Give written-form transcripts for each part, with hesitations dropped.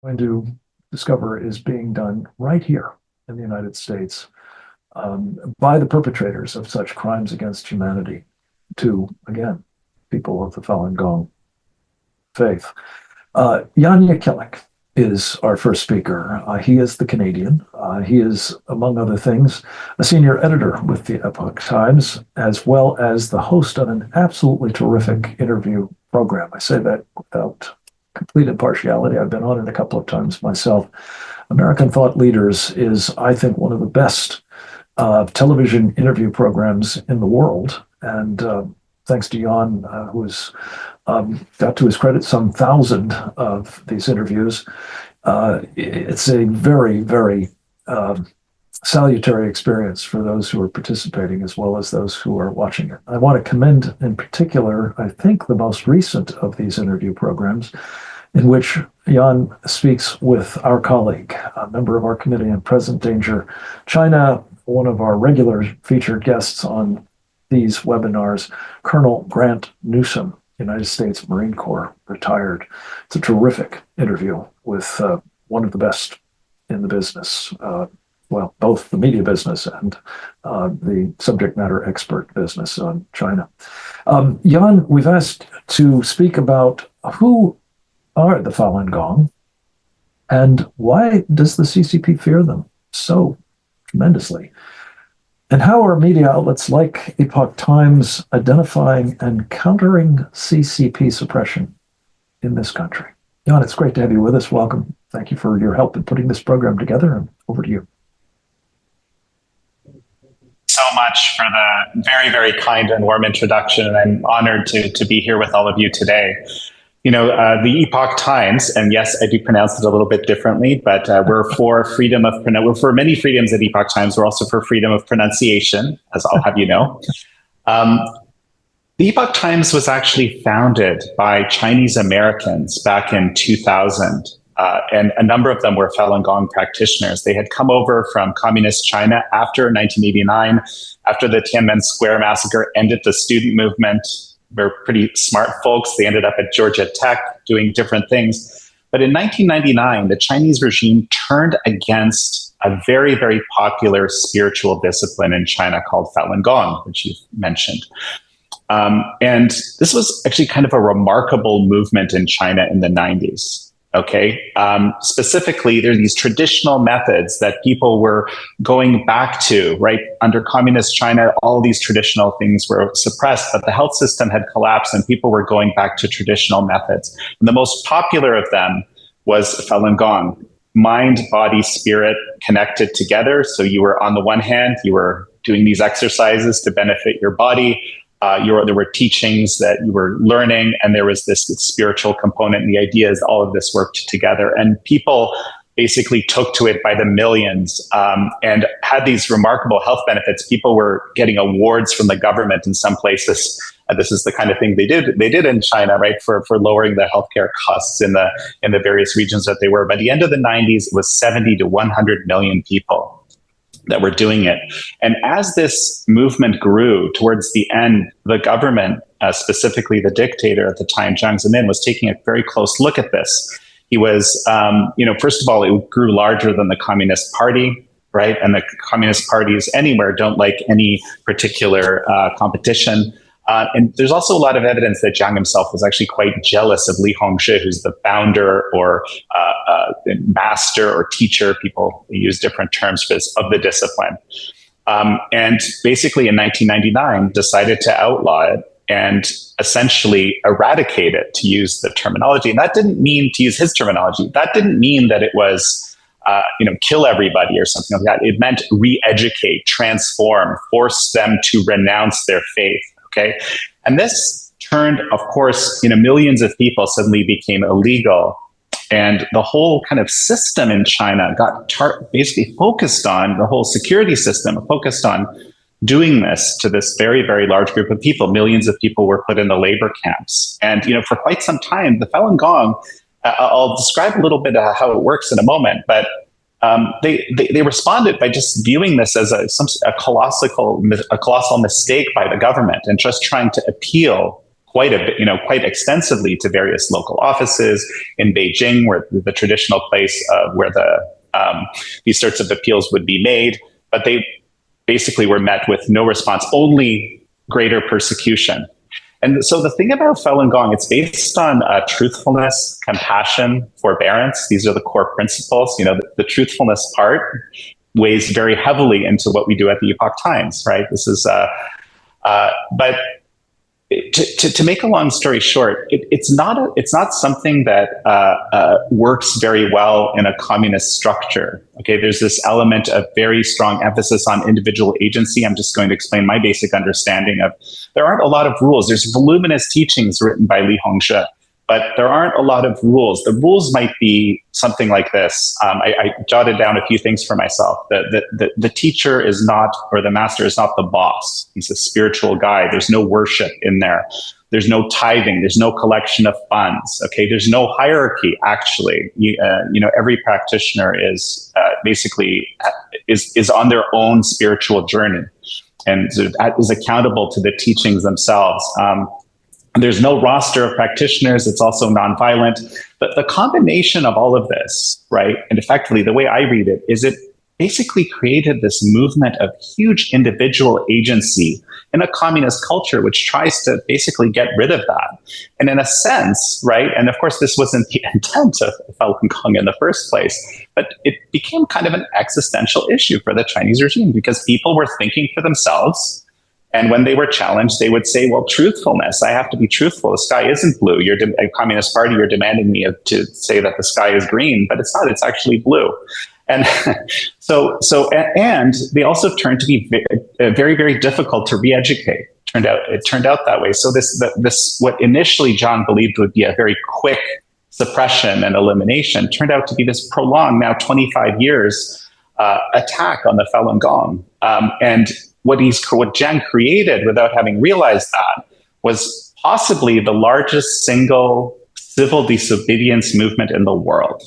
going to discover is being done right here in the United States by the perpetrators of such crimes against humanity to, again, people of the Falun Gong faith. Jan Jekielek is our first speaker. He is the Canadian. He is, among other things, a senior editor with the Epoch Times, as well as the host of an absolutely terrific interview program. I say that without complete impartiality. I've been on it a couple of times myself. American Thought Leaders is, I think, one of the best television interview programs in the world. And thanks to Jan, who's got to his credit some 1,000 of these interviews. It's a very, very salutary experience for those who are participating as well as those who are watching it. I want to commend in particular, I think, the most recent of these interview programs in which Jan speaks with our colleague, a member of our Committee on Present Danger China, one of our regular featured guests on these webinars, Colonel Grant Newsom, United States Marine Corps, retired. It's a terrific interview with one of the best in the business, well, both the media business and the subject matter expert business on China. Jan, we've asked to speak about who are the Falun Gong and why does the CCP fear them so tremendously? And how are media outlets like Epoch Times identifying and countering CCP suppression in this country? Jan, it's great to have you with us. Welcome. Thank you for your help in putting this program together, and over to you. So much for the very, very kind and warm introduction, and I'm honored to be here with all of you today. You know, the Epoch Times, and yes, I do pronounce it a little bit differently, but we're for freedom of we're for many freedoms at Epoch Times. We're also for freedom of pronunciation, as I'll have you know. The Epoch Times was actually founded by Chinese Americans back in 2000, and a number of them were Falun Gong practitioners. They had come over from communist China after 1989, after the Tiananmen Square massacre ended the student movement. They're pretty smart folks. They ended up at Georgia Tech doing different things. But in 1999, the Chinese regime turned against a very, very popular spiritual discipline in China called Falun Gong, which you've mentioned. And this was actually kind of a remarkable movement in China in the 90s. Okay. Specifically, there are these traditional methods that people were going back to, right? Under communist China, all these traditional things were suppressed, but the health system had collapsed and people were going back to traditional methods. And the most popular of them was Falun Gong, mind, body, spirit connected together. So you were, on the one hand, you were doing these exercises to benefit your body. There were teachings that you were learning, and there was this spiritual component. And the idea is all of this worked together, and people basically took to it by the millions and had these remarkable health benefits. People were getting awards from the government in some places. And this is the kind of thing they did in China, right, for lowering the healthcare costs in the various regions that they were. By the end of the 90s, it was 70 to 100 million people that were doing it. And as this movement grew towards the end, the government, specifically the dictator at the time, Jiang Zemin, was taking a very close look at this. He was, first of all, it grew larger than the Communist Party, right? And the Communist parties anywhere don't like any particular competition. And there's also a lot of evidence that Jiang himself was actually quite jealous of Li Hongzhi, who's the founder or master or teacher, people use different terms for this, of the discipline. And basically in 1999 decided to outlaw it and essentially eradicate it, to use the terminology. And that didn't mean, to use his terminology, that didn't mean that it was kill everybody or something like that. It meant re-educate, transform, force them to renounce their faith. Okay. And this turned, of course, millions of people suddenly became illegal. And the whole kind of system in China got basically focused on, the whole security system focused on doing this to this very, very large group of people. Millions of people were put in the labor camps. And, for quite some time, the Falun Gong, I'll describe a little bit of how it works in a moment, but they responded by just viewing this as a colossal mistake by the government and just trying to appeal quite a bit, quite extensively to various local offices in Beijing, where the traditional place where these sorts of appeals would be made. But they basically were met with no response, only greater persecution. And so the thing about Falun Gong, it's based on truthfulness, compassion, forbearance. These are the core principles. The truthfulness part weighs very heavily into what we do at the Epoch Times, right? This is, but to make a long story short, it's not something that works very well in a communist structure. Okay, there's this element of very strong emphasis on individual agency. I'm just going to explain my basic understanding of. There aren't a lot of rules. There's voluminous teachings written by Li Hongzhi, but there aren't a lot of rules. The rules might be something like this. I jotted down a few things for myself. The teacher is not, or the master is not the boss. He's a spiritual guide. There's no worship in there. There's no tithing. There's no collection of funds. Okay, there's no hierarchy. Actually, every practitioner is basically is on their own spiritual journey, and is accountable to the teachings themselves. There's no roster of practitioners. It's also nonviolent. But the combination of all of this, right, and effectively the way I read it, is it basically created this movement of huge individual agency in a communist culture, which tries to basically get rid of that. And in a sense, right, and of course this wasn't the intent of Falun Gong in the first place, but it became kind of an existential issue for the Chinese regime because people were thinking for themselves. And when they were challenged, they would say, well, truthfulness, I have to be truthful. The sky isn't blue. You're a Communist Party, you're demanding me to say that the sky is green, but it's not, it's actually blue. And and they also turned to be very, very difficult to re-educate. It turned out that way. So this what initially John believed would be a very quick suppression and elimination turned out to be this prolonged, now 25 years, attack on the Falun Gong. And what Jiang created without having realized that was possibly the largest single civil disobedience movement in the world.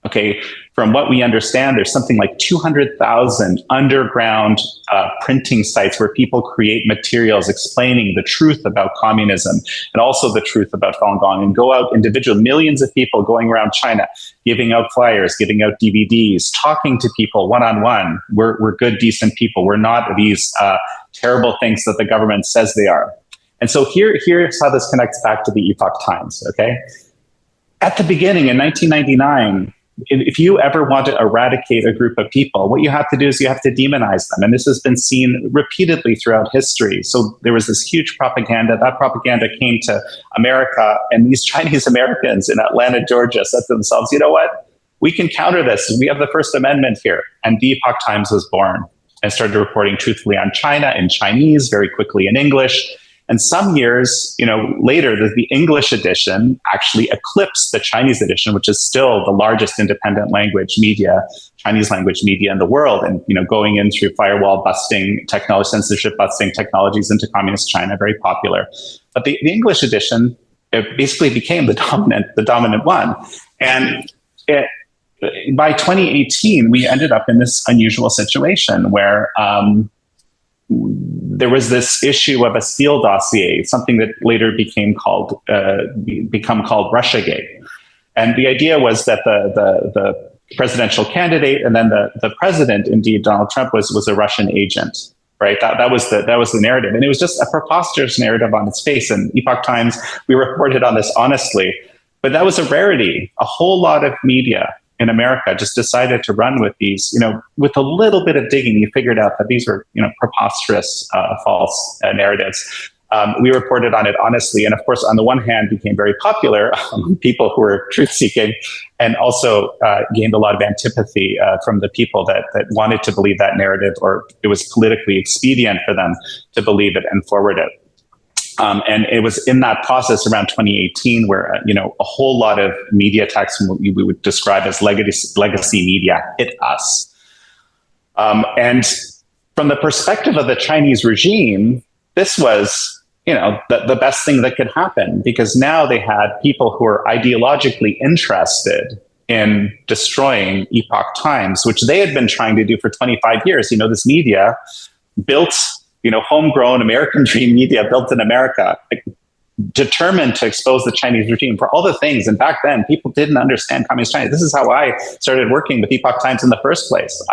Okay, from what we understand, there's something like 200,000 underground printing sites where people create materials explaining the truth about communism and also the truth about Falun Gong, and go out individual millions of people going around China, giving out flyers, giving out DVDs, talking to people one-on-one. We're good, decent people. We're not these terrible things that the government says they are. And so here's how this connects back to the Epoch Times, okay? At the beginning in 1999, if you ever want to eradicate a group of people, what you have to do is you have to demonize them. And this has been seen repeatedly throughout history. So there was this huge propaganda. That propaganda came to America, and these Chinese Americans in Atlanta, Georgia said to themselves, you know what? We can counter this. We have the First Amendment here. And the Epoch Times was born and started reporting truthfully on China in Chinese, very quickly in English. And some years, later, the English edition actually eclipsed the Chinese edition, which is still the largest independent language media, Chinese language media in the world. And, going in through firewall busting, technology, censorship busting technologies into communist China, very popular. But the English edition, it basically became the dominant one. And by 2018, we ended up in this unusual situation where, there was this issue of a Steele dossier, something that later become called Russiagate. And the idea was that the presidential candidate and then the president, indeed Donald Trump, was a Russian agent. Right, that was the narrative, and it was just a preposterous narrative on its face. And Epoch Times, we reported on this honestly, but that was a rarity. A whole lot of media in America just decided to run with these, with a little bit of digging, you figured out that these were, preposterous, false narratives. We reported on it honestly, and of course, on the one hand, became very popular among people who were truth-seeking, and also gained a lot of antipathy from the people that wanted to believe that narrative, or it was politically expedient for them to believe it and forward it. And it was in that process around 2018 where, a whole lot of media attacks we would describe as legacy media hit us. And from the perspective of the Chinese regime, this was, the best thing that could happen, because now they had people who were ideologically interested in destroying Epoch Times, which they had been trying to do for 25 years. This media built, homegrown American dream media built in America, determined to expose the Chinese regime for all the things. And back then, people didn't understand communist China. This is how I started working with Epoch Times in the first place.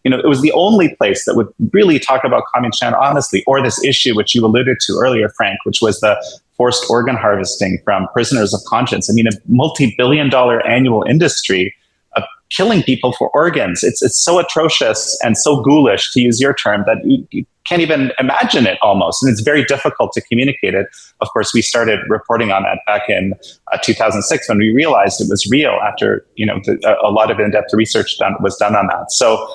It was the only place that would really talk about communist China honestly, or this issue which you alluded to earlier, Frank, which was the forced organ harvesting from prisoners of conscience. I mean, a multi-billion-dollar annual industry of killing people for organs. It's so atrocious and so ghoulish, to use your term, that you can't even imagine it almost. And it's very difficult to communicate it. Of course, we started reporting on that back in 2006 when we realized it was real after, a lot of in-depth research was done on that. So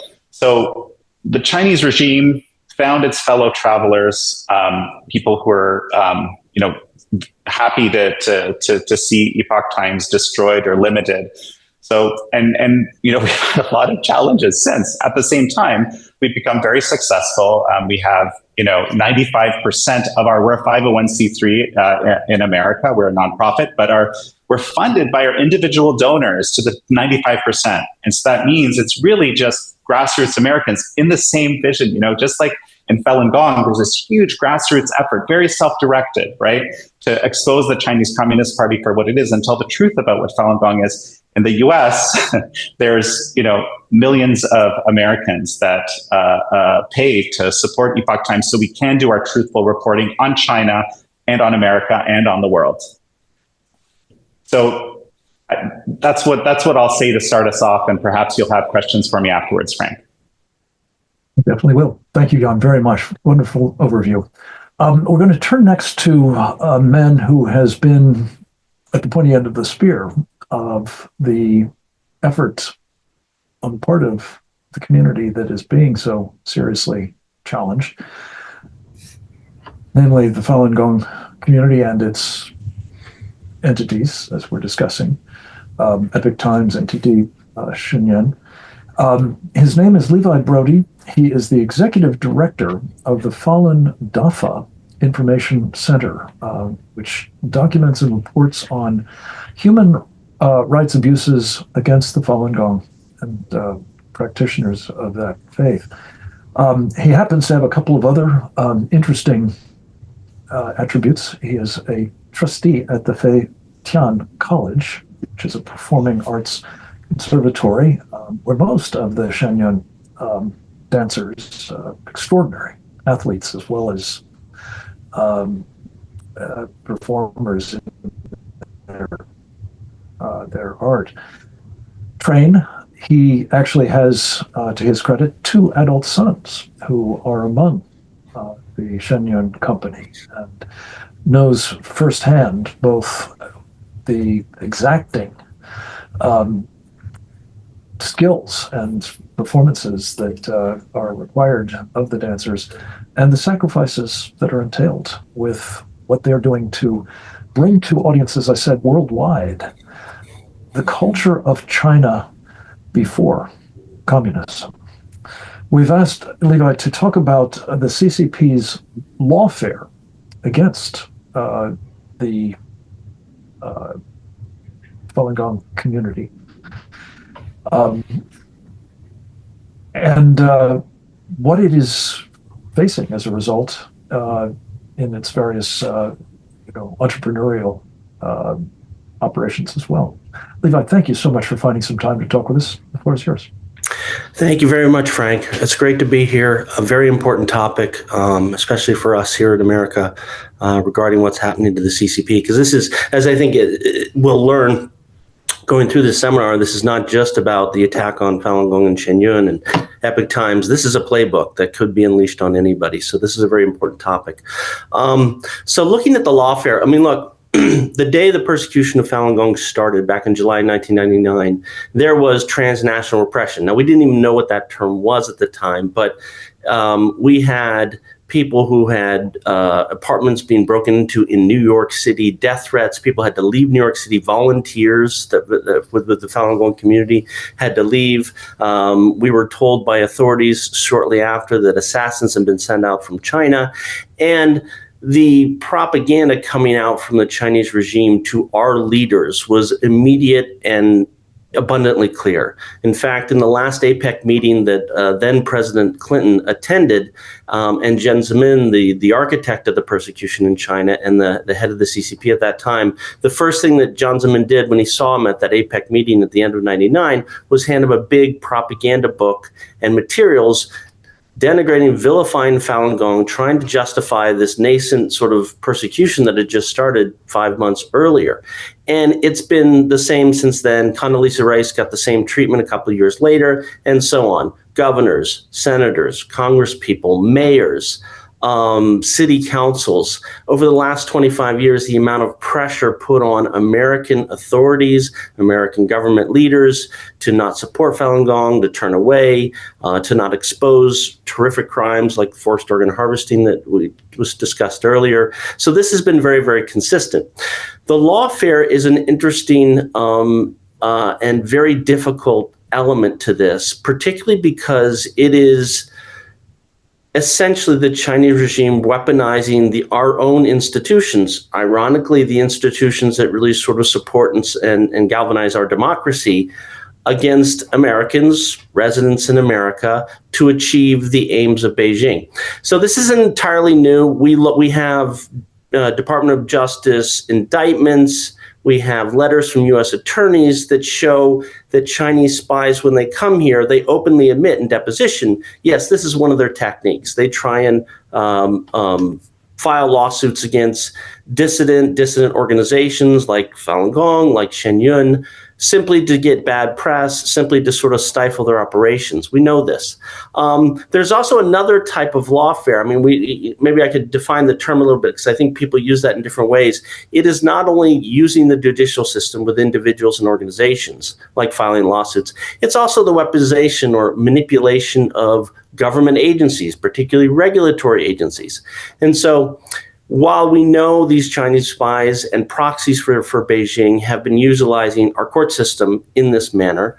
the Chinese regime found its fellow travelers, people who were, happy to see Epoch Times destroyed or limited. So, and we've had a lot of challenges since. At the same time, we've become very successful. We have, 95% of we're a 501c3 in America. We're a nonprofit, but we're funded by our individual donors to the 95%. And so that means it's really just grassroots Americans in the same vision, just like in Falun Gong, there's this huge grassroots effort, very self-directed, right, to expose the Chinese Communist Party for what it is and tell the truth about what Falun Gong is. In the U.S., there's millions of Americans that pay to support Epoch Times so we can do our truthful reporting on China and on America and on the world. So that's what I'll say to start us off, and perhaps you'll have questions for me afterwards, Frank. Definitely will. Thank you, Jan, very much. Wonderful overview. We're going to turn next to a man who has been at the pointy end of the spear of the effort on the part of the community that is being so seriously challenged, namely the Falun Gong community and its entities, as we're discussing, Epoch Times, NTD, Shen Yun. His name is Levi Browde. He is the executive director of the Falun Dafa Information Center, which documents and reports on human rights abuses against the Falun Gong and practitioners of that faith. He happens to have a couple of other interesting attributes. He is a trustee at the Fei Tian College, which is a performing arts conservatory, where most of the Shen Yun dancers, extraordinary athletes as well as performers in their art, train. He actually has, to his credit, 2 adult sons who are among the Shen Yun Company, and knows firsthand both the exacting skills and performances that are required of the dancers, and the sacrifices that are entailed with what they're doing to bring to audiences, I said, worldwide, the culture of China before communism. We've asked Levi to talk about the CCP's lawfare against the Falun Gong community. And what it is facing as a result in its various entrepreneurial operations as well. Levi, thank you so much for finding some time to talk with us. The floor is yours. Thank you very much, Frank. It's great to be here. A very important topic, especially for us here in America, regarding what's happening to the CCP. Because this is, as I think we'll learn going through this seminar, this is not just about the attack on Falun Gong and Shen Yun and Epoch Times. This is a playbook that could be unleashed on anybody. So this is a very important topic. So looking at the lawfare, I mean, look, the day the persecution of Falun Gong started back in July 1999, there was transnational repression. Now, we didn't even know what that term was at the time, but we had people who had apartments being broken into in New York City, death threats. People had to leave New York City. Volunteers with the Falun Gong community had to leave. We were told by authorities shortly after that assassins had been sent out from China. And the propaganda coming out from the Chinese regime to our leaders was immediate and abundantly clear. In fact, in the last APEC meeting that then President Clinton attended, and Jiang Zemin, the architect of the persecution in China and the head of the CCP at that time, the first thing that Jiang Zemin did when he saw him at that APEC meeting at the end of '99 was hand him a big propaganda book and materials denigrating, vilifying Falun Gong, trying to justify this nascent sort of persecution that had just started 5 months earlier. And it's been the same since then. Condoleezza Rice got the same treatment a couple of years later, and so on. Governors, senators, congresspeople, mayors, city councils. Over the last 25 years, the amount of pressure put on American authorities, American government leaders to not support Falun Gong, to turn away, to not expose terrific crimes like forced organ harvesting that was discussed earlier. So this has been very, very consistent. The lawfare is an interesting and very difficult element to this, particularly because it is essentially the Chinese regime weaponizing our own institutions, ironically, the institutions that really sort of support and galvanize our democracy, against Americans, residents in America, to achieve the aims of Beijing. So this isn't entirely new. We have Department of Justice indictments. We have letters from U.S. attorneys that show that Chinese spies, when they come here, they openly admit in deposition, yes, this is one of their techniques. They try and file lawsuits against dissident organizations like Falun Gong, like Shen Yun, simply to get bad press, simply to sort of stifle their operations. We know this. There's also another type of lawfare. I mean, maybe I could define the term a little bit because I think people use that in different ways. It is not only using the judicial system with individuals and organizations, like filing lawsuits. It's also the weaponization or manipulation of government agencies, particularly regulatory agencies. And so, while we know these Chinese spies and proxies for Beijing have been utilizing our court system in this manner,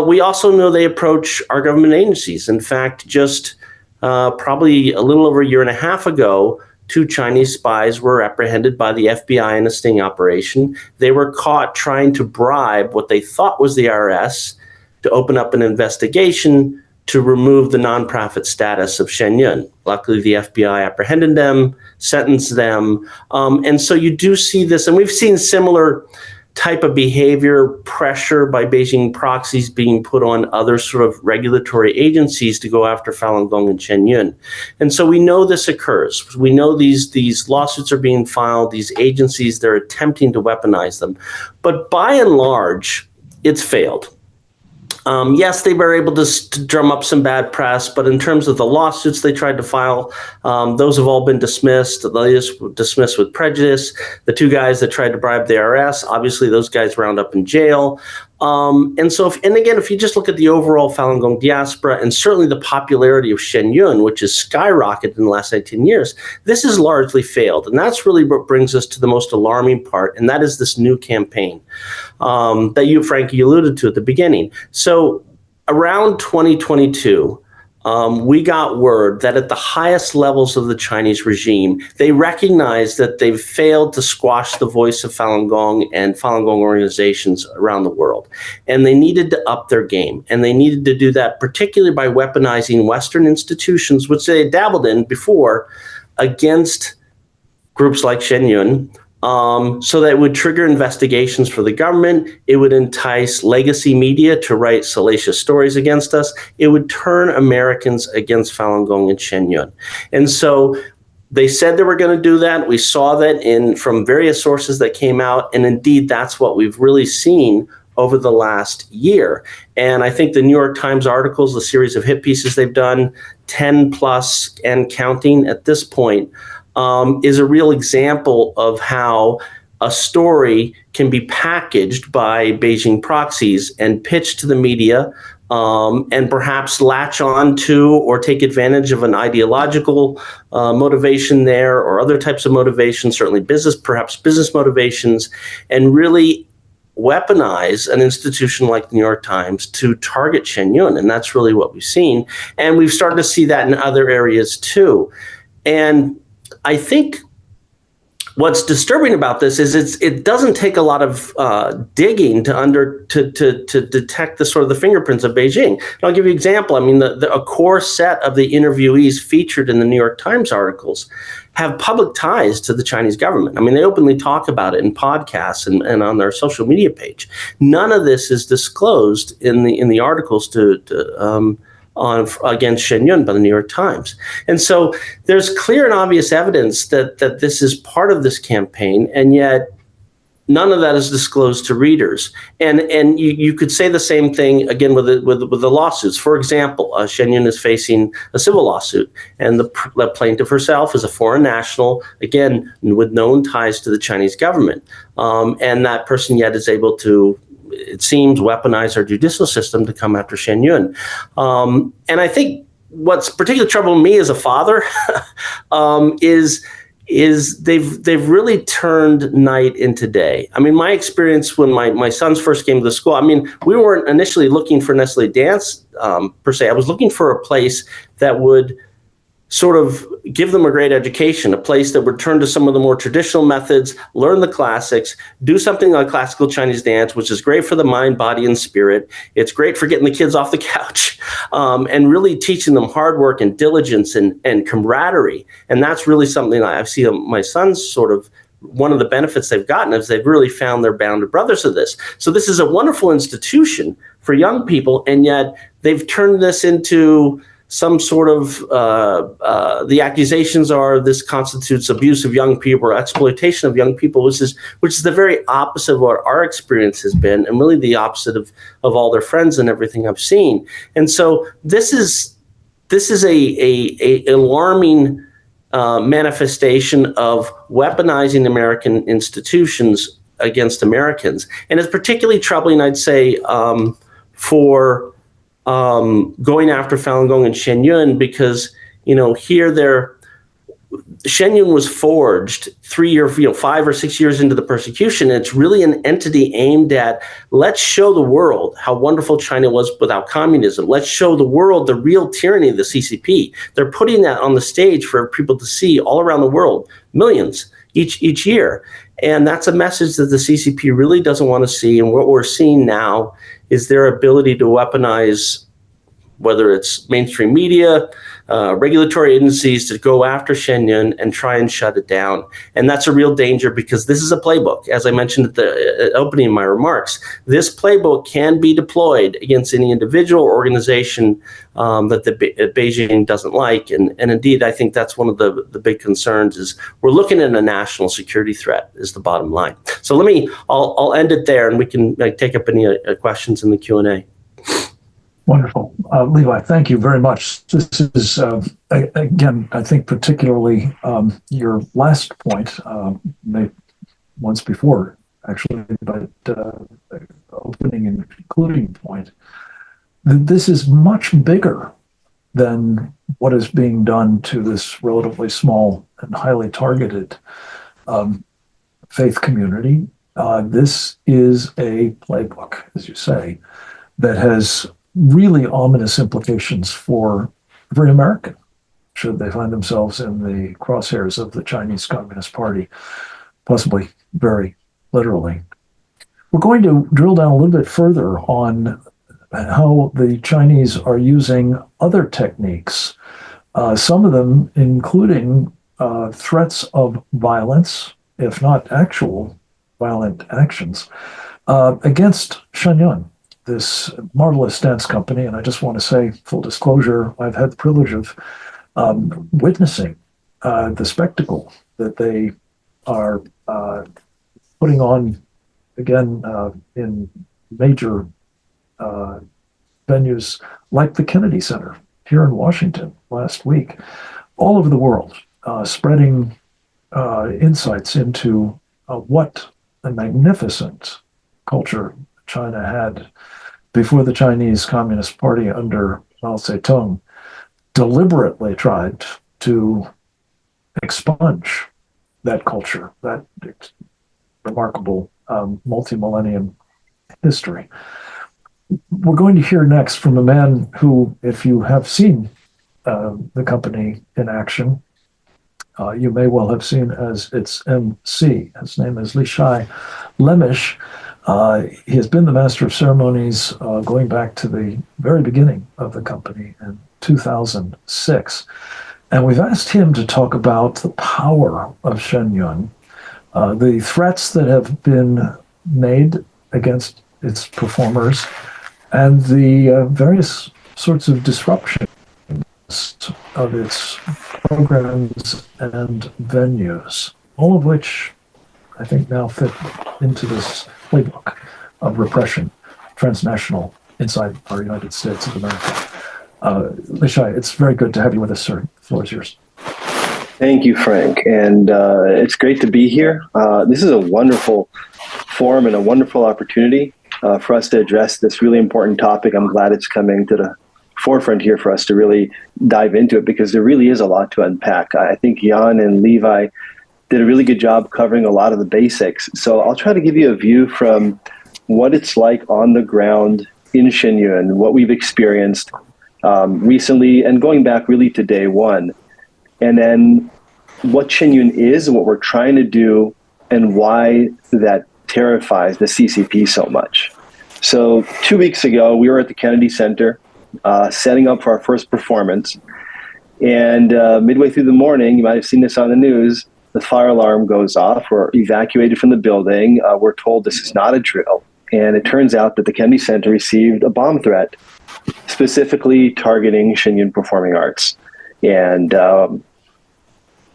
we also know they approach our government agencies. In fact, just probably a little over a year and a half ago, 2 Chinese spies were apprehended by the FBI in a sting operation. They were caught trying to bribe what they thought was the IRS to open up an investigation to remove the nonprofit status of Shen Yun. Luckily, the FBI apprehended them, sentenced them. And so you do see this, and we've seen similar type of behavior, pressure by Beijing proxies being put on other sort of regulatory agencies to go after Falun Gong and Shen Yun. And so we know this occurs. We know these lawsuits are being filed, these agencies, they're attempting to weaponize them. But by and large, it's failed. Yes, they were able to drum up some bad press, but in terms of the lawsuits they tried to file, those have all been dismissed. The latest dismissed with prejudice. The 2 guys that tried to bribe the IRS, obviously those guys wound up in jail. And so, if you just look at the overall Falun Gong diaspora and certainly the popularity of Shen Yun, which has skyrocketed in the last 18 years, this has largely failed. And that's really what brings us to the most alarming part, and that is this new campaign that you, Frankie, alluded to at the beginning. So around 2022, we got word that at the highest levels of the Chinese regime, they recognized that they've failed to squash the voice of Falun Gong and Falun Gong organizations around the world. And they needed to up their game. And they needed to do that particularly by weaponizing Western institutions, which they had dabbled in before, against groups like Shen Yun, so that it would trigger investigations for the government. It would entice legacy media to write salacious stories against us. It would turn Americans against Falun Gong and Shen Yun. And so they said they were going to do that. We saw that from various sources that came out. And indeed, that's what we've really seen over the last year. And I think the New York Times articles, the series of hit pieces they've done, 10 plus and counting at this point, is a real example of how a story can be packaged by Beijing proxies and pitched to the media, and perhaps latch on to or take advantage of an ideological motivation there, or other types of motivations, certainly perhaps business motivations, and really weaponize an institution like the New York Times to target Shen Yun. And that's really what we've seen. And we've started to see that in other areas too. And I think what's disturbing about this is it doesn't take a lot of digging to detect the sort of the fingerprints of Beijing. And I'll give you an example. I mean, a core set of the interviewees featured in the New York Times articles have public ties to the Chinese government. I mean, they openly talk about it in podcasts and on their social media page. None of this is disclosed in the articles against Shen Yun by the New York Times. And so there's clear and obvious evidence that this is part of this campaign, and yet none of that is disclosed to readers. And you could say the same thing again with the lawsuits. For example, Shen Yun is facing a civil lawsuit, and the plaintiff herself is a foreign national, again, with known ties to the Chinese government. And that person yet is able to, it seems, weaponize our judicial system to come after Shen Yun. And I think what's particularly troubling me as a father is they've really turned night into day. I mean, my experience when my sons first came to the school, I mean, we weren't initially looking for necessarily dance per se. I was looking for a place that would sort of give them a great education, a place that would turn to some of the more traditional methods, learn the classics, do something like classical Chinese dance, which is great for the mind, body, and spirit. It's great for getting the kids off the couch and really teaching them hard work and diligence and camaraderie. And that's really something I've seen my sons sort of, one of the benefits they've gotten is they've really found their bonded brothers of this. So this is a wonderful institution for young people, and yet they've turned this into some sort of, the accusations are this constitutes abuse of young people or exploitation of young people, which is the very opposite of what our experience has been, and really the opposite of all their friends and everything I've seen. And so this is a alarming manifestation of weaponizing American institutions against Americans. And it's particularly troubling, I'd say, for going after Falun Gong and Shen Yun, because, here Shen Yun was forged 5 or 6 years into the persecution. And it's really an entity aimed at, let's show the world how wonderful China was without communism. Let's show the world the real tyranny of the CCP. They're putting that on the stage for people to see all around the world, millions each year. And that's a message that the CCP really doesn't want to see. And what we're seeing now is their ability to weaponize, whether it's mainstream media, regulatory agencies, to go after Shen Yun and try and shut it down. And that's a real danger, because this is a playbook. As I mentioned at the opening of my remarks, this playbook can be deployed against any individual or organization that Beijing doesn't like. And indeed, I think that's one of the big concerns, is we're looking at a national security threat is the bottom line. So I'll end it there, and we can take up any questions in the Q&A. Wonderful. Levi, thank you very much. This is, again, I think particularly your last point, made once before, actually, but opening and concluding point. This is much bigger than what is being done to this relatively small and highly targeted faith community. This is a playbook, as you say, that has really ominous implications for every American, should they find themselves in the crosshairs of the Chinese Communist Party, possibly very literally. We're going to drill down a little bit further on how the Chinese are using other techniques, some of them including threats of violence, if not actual violent actions, against Shen Yun, this marvelous dance company. And I just want to say, full disclosure, I've had the privilege of witnessing the spectacle that they are putting on, again, in major venues like the Kennedy Center here in Washington last week, all over the world, spreading insights into what a magnificent culture China had before the Chinese Communist Party under Mao Zedong deliberately tried to expunge that culture, that remarkable multi-millennium history. We're going to hear next from a man who, if you have seen the company in action, you may well have seen as its MC. His name is Leeshai Lemish. He has been the master of ceremonies going back to the very beginning of the company in 2006. And we've asked him to talk about the power of Shen Yun, the threats that have been made against its performers, and the various sorts of disruptions of its programs and venues, all of which I think now fit into this playbook of repression, transnational, inside our United States of America. Leeshai, it's very good to have you with us, sir. The floor is yours. Thank you, Frank. And it's great to be here. This is a wonderful forum and a wonderful opportunity for us to address this really important topic. I'm glad it's coming to the forefront here for us to really dive into it, because there really is a lot to unpack. I think Jan and Levi did a really good job covering a lot of the basics. So I'll try to give you a view from what it's like on the ground in Shen Yun, what we've experienced recently and going back really to day one. And then what Shen Yun is, what we're trying to do, and why that terrifies the CCP so much. So 2 weeks ago, we were at the Kennedy Center setting up for our first performance. And midway through the morning, you might have seen this on the news, the fire alarm goes off. We're evacuated from the building. We're told this is not a drill. And it turns out that the Kennedy Center received a bomb threat, specifically targeting Shen Yun Performing Arts. And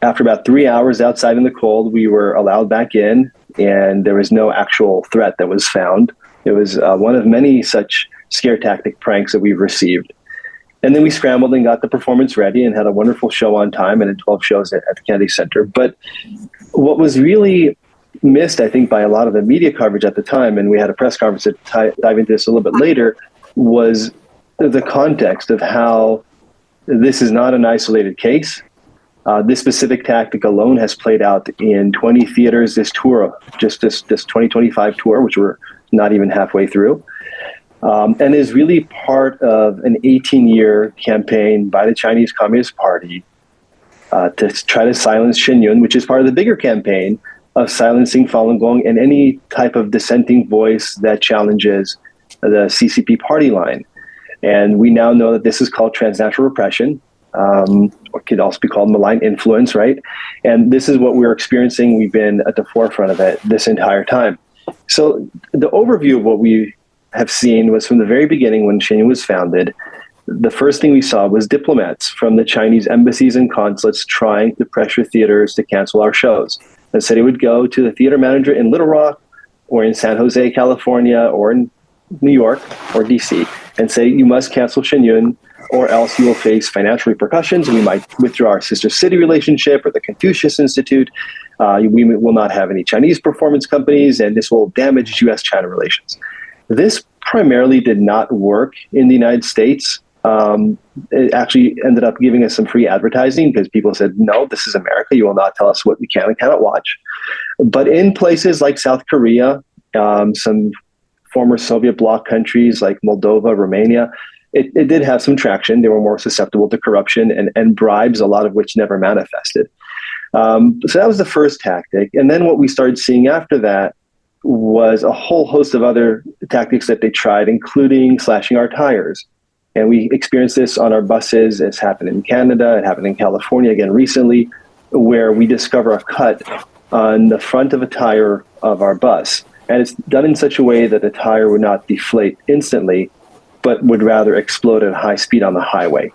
after about 3 hours outside in the cold, we were allowed back in, and there was no actual threat that was found. It was one of many such scare tactic pranks that we've received. And then we scrambled and got the performance ready and had a wonderful show on time and had 12 shows at the Kennedy Center. But what was really missed, I think, by a lot of the media coverage at the time, and we had a press conference to dive into this a little bit later, was the context of how this is not an isolated case. This specific tactic alone has played out in 20 theaters this tour, just this 2025 tour, which we're not even halfway through, and is really part of an 18-year campaign by the Chinese Communist Party to try to silence Shen Yun, which is part of the bigger campaign of silencing Falun Gong and any type of dissenting voice that challenges the CCP party line. And we now know that this is called transnational repression, or could also be called malign influence, right? And this is what we're experiencing. We've been at the forefront of it this entire time. So the overview of what we have seen was from the very beginning when Shen Yun was founded, the first thing we saw was diplomats from the Chinese embassies and consulates trying to pressure theaters to cancel our shows. And said he would go to the theater manager in Little Rock or in San Jose, California, or in New York or DC and say, you must cancel Shen Yun or else you will face financial repercussions. We might withdraw our sister city relationship or the Confucius Institute. We will not have any Chinese performance companies, and this will damage U.S.-China relations. This primarily did not work in the United States. It actually ended up giving us some free advertising because people said, no, this is America. You will not tell us what we can and cannot watch. But in places like South Korea, some former Soviet bloc countries like Moldova, Romania, it did have some traction. They were more susceptible to corruption and bribes, a lot of which never manifested. So that was the first tactic. And then what we started seeing after that was a whole host of other tactics that they tried, including slashing our tires. And we experienced this on our buses. It's happened in Canada. It happened in California again recently, where we discover a cut on the front of a tire of our bus. And it's done in such a way that the tire would not deflate instantly, but would rather explode at high speed on the highway,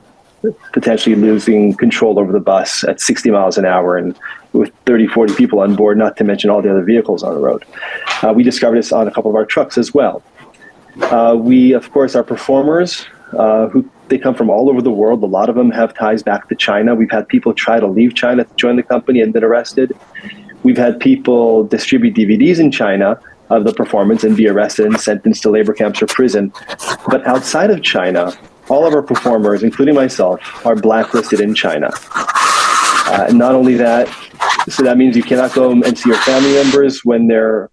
potentially losing control over the bus at 60 miles an hour and with 30, 40 people on board, not to mention all the other vehicles on the road. We discovered this on a couple of our trucks as well. We, of course, are performers who they come from all over the world. A lot of them have ties back to China. We've had people try to leave China to join the company and been arrested. We've had people distribute DVDs in China of the performance and be arrested and sentenced to labor camps or prison. But outside of China, all of our performers, including myself, are blacklisted in China. Not only that, so that means you cannot go and see your family members when they're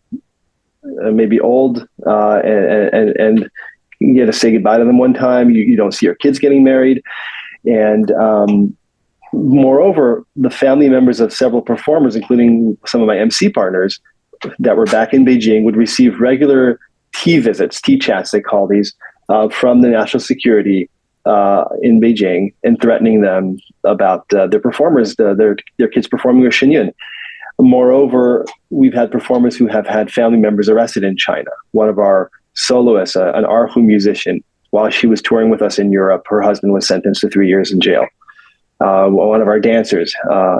maybe old and you get to say goodbye to them one time. You don't see your kids getting married. And Moreover, the family members of several performers, including some of my MC partners that were back in Beijing, would receive regular tea visits, tea chats, they call these, from the national security in Beijing, and threatening them about their performers, their kids performing with Shen Yun. Moreover, we've had performers who have had family members arrested in China. One of our soloists, an erhu musician, while she was touring with us in Europe, her husband was sentenced to 3 years in jail. One of our dancers,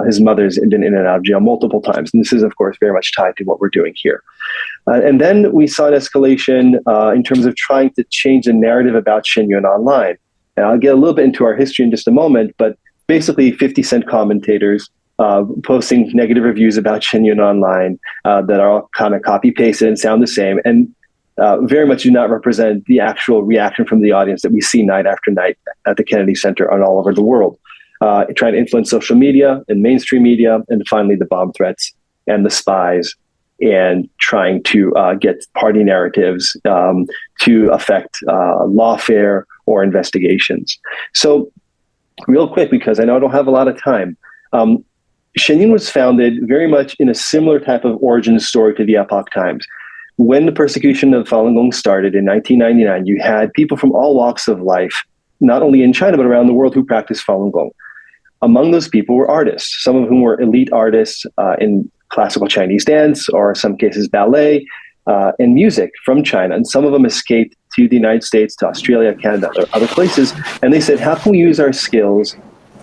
his mother's been in and out of jail multiple times. And this is, of course, very much tied to what we're doing here. And then we saw an escalation in terms of trying to change the narrative about Shen Yun online. And I'll get a little bit into our history in just a moment, but basically 50-cent commentators posting negative reviews about Shen Yun online that are all kind of copy-pasted and sound the same, and very much do not represent the actual reaction from the audience that we see night after night at the Kennedy Center and all over the world. Trying to influence social media and mainstream media, and finally the bomb threats and the spies, and trying to get party narratives to affect lawfare or investigations. So real quick, because I know I don't have a lot of time, Shen Yun was founded very much in a similar type of origin story to the Epoch times. When the persecution of Falun Gong started in 1999, you had people from all walks of life, not only in China, but around the world, who practiced Falun Gong. Among those people were artists, some of whom were elite artists in classical Chinese dance, or in some cases ballet, and music from China. And some of them escaped to the United States, to Australia, Canada, other places. And they said, how can we use our skills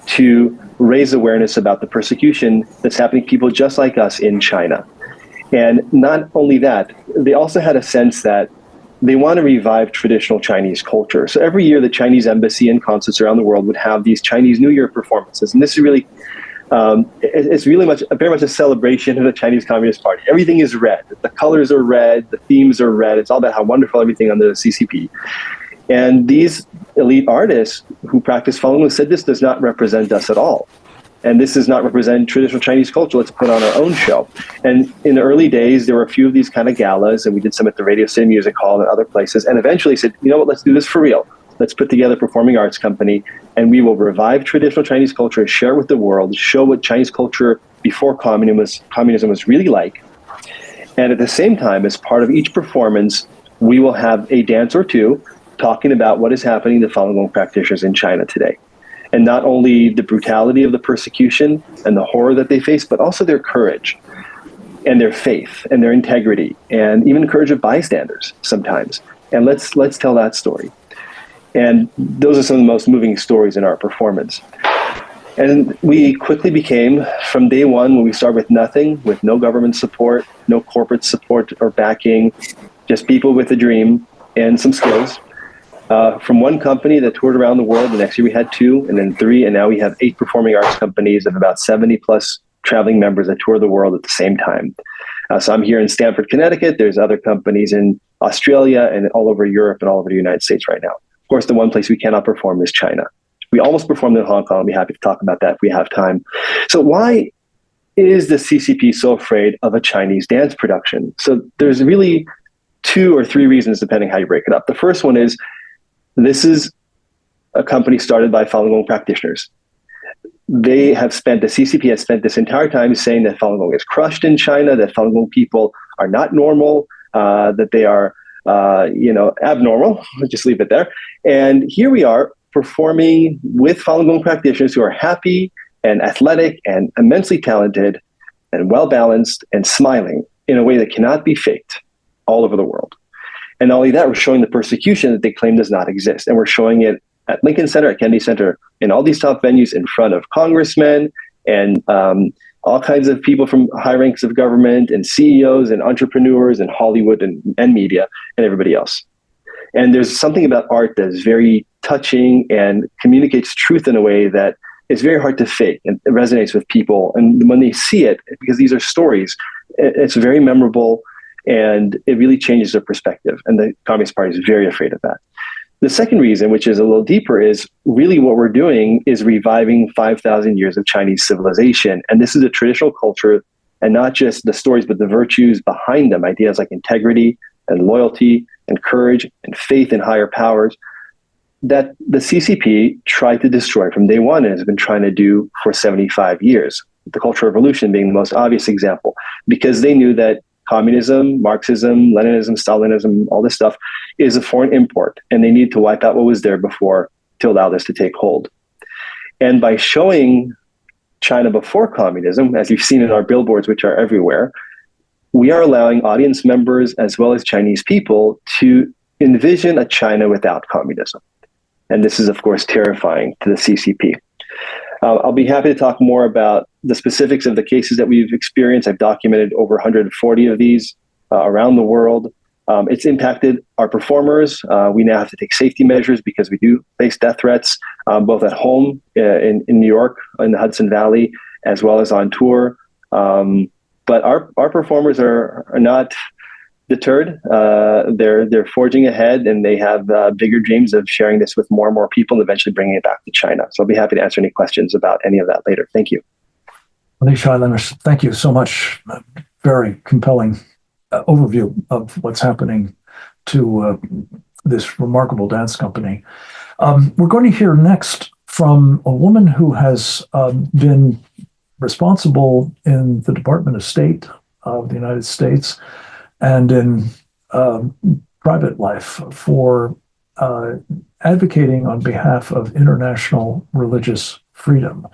to raise awareness about the persecution that's happening to people just like us in China? And not only that, they also had a sense that they want to revive traditional Chinese culture. So every year, the Chinese embassy and consulates around the world would have these Chinese New Year performances. And this is really, it's really very much a celebration of the Chinese Communist Party. Everything is red. The colors are red. The themes are red. It's all about how wonderful everything under the CCP. And these elite artists who practice Falun Gong said, this does not represent us at all. And this does not represent traditional Chinese culture. Let's put on our own show. And in the early days, there were a few of these kind of galas, and we did some at the Radio City Music Hall and other places. And eventually said, you know what, let's do this for real. Let's put together a performing arts company, and we will revive traditional Chinese culture, share with the world, show what Chinese culture before communism was really like. And at the same time, as part of each performance, we will have a dance or two talking about what is happening to Falun Gong practitioners in China today. And not only the brutality of the persecution and the horror that they face, but also their courage and their faith and their integrity, and even the courage of bystanders sometimes. And let's tell that story. And those are some of the most moving stories in our performance. And we quickly became, from day one, when we started with nothing, with no government support, no corporate support or backing, just people with a dream and some skills. From one company that toured around the world, the next year we had 2, and then 3, and now we have 8 performing arts companies of about 70 plus traveling members that tour the world at the same time. So I'm here in Stamford, Connecticut. There's other companies in Australia and all over Europe and all over the United States right now. Of course, the one place we cannot perform is China. We almost performed in Hong Kong. I'll be happy to talk about that if we have time. So why is the CCP so afraid of a Chinese dance production? So there's really 2 or 3 reasons, depending how you break it up. The first one is, this is a company started by Falun Gong practitioners. The CCP has spent this entire time saying that Falun Gong is crushed in China, that Falun Gong people are not normal, that they are, abnormal. Let's just leave it there. And here we are performing with Falun Gong practitioners who are happy and athletic and immensely talented and well-balanced and smiling in a way that cannot be faked all over the world. And not only that, we're showing the persecution that they claim does not exist. And we're showing it at Lincoln Center, at Kennedy Center, in all these top venues in front of congressmen and all kinds of people from high ranks of government and CEOs and entrepreneurs and Hollywood and media and everybody else. And there's something about art that is very touching and communicates truth in a way that is very hard to fake, and it resonates with people. And when they see it, because these are stories, it's very memorable. And it really changes their perspective. And the Communist Party is very afraid of that. The second reason, which is a little deeper, is really what we're doing is reviving 5,000 years of Chinese civilization. And this is a traditional culture, and not just the stories, but the virtues behind them, ideas like integrity and loyalty and courage and faith in higher powers. that the CCP tried to destroy from day one and has been trying to do for 75 years. The Cultural Revolution being the most obvious example, because they knew that communism, Marxism, Leninism, Stalinism, all this stuff is a foreign import, and they needed to wipe out what was there before to allow this to take hold. And by showing China before communism, as you've seen in our billboards, which are everywhere, we are allowing audience members as well as Chinese people to envision a China without communism. And this is, of course, terrifying to the CCP. I'll be happy to talk more about the specifics of the cases that we've experienced. I've documented over 140 of these around the world. It's impacted our performers. We now have to take safety measures because we do face death threats, both at home in New York, in the Hudson Valley, as well as on tour. But our performers are not deterred. They're forging ahead, and they have bigger dreams of sharing this with more and more people and eventually bringing it back to China. So I'll be happy to answer any questions about any of that later. Thank you. Leeshai Lemish, thank you so much. Very compelling overview of what's happening to this remarkable dance company. We're going to hear next from a woman who has been responsible in the Department of State of the United States and in private life for advocating on behalf of international religious freedom.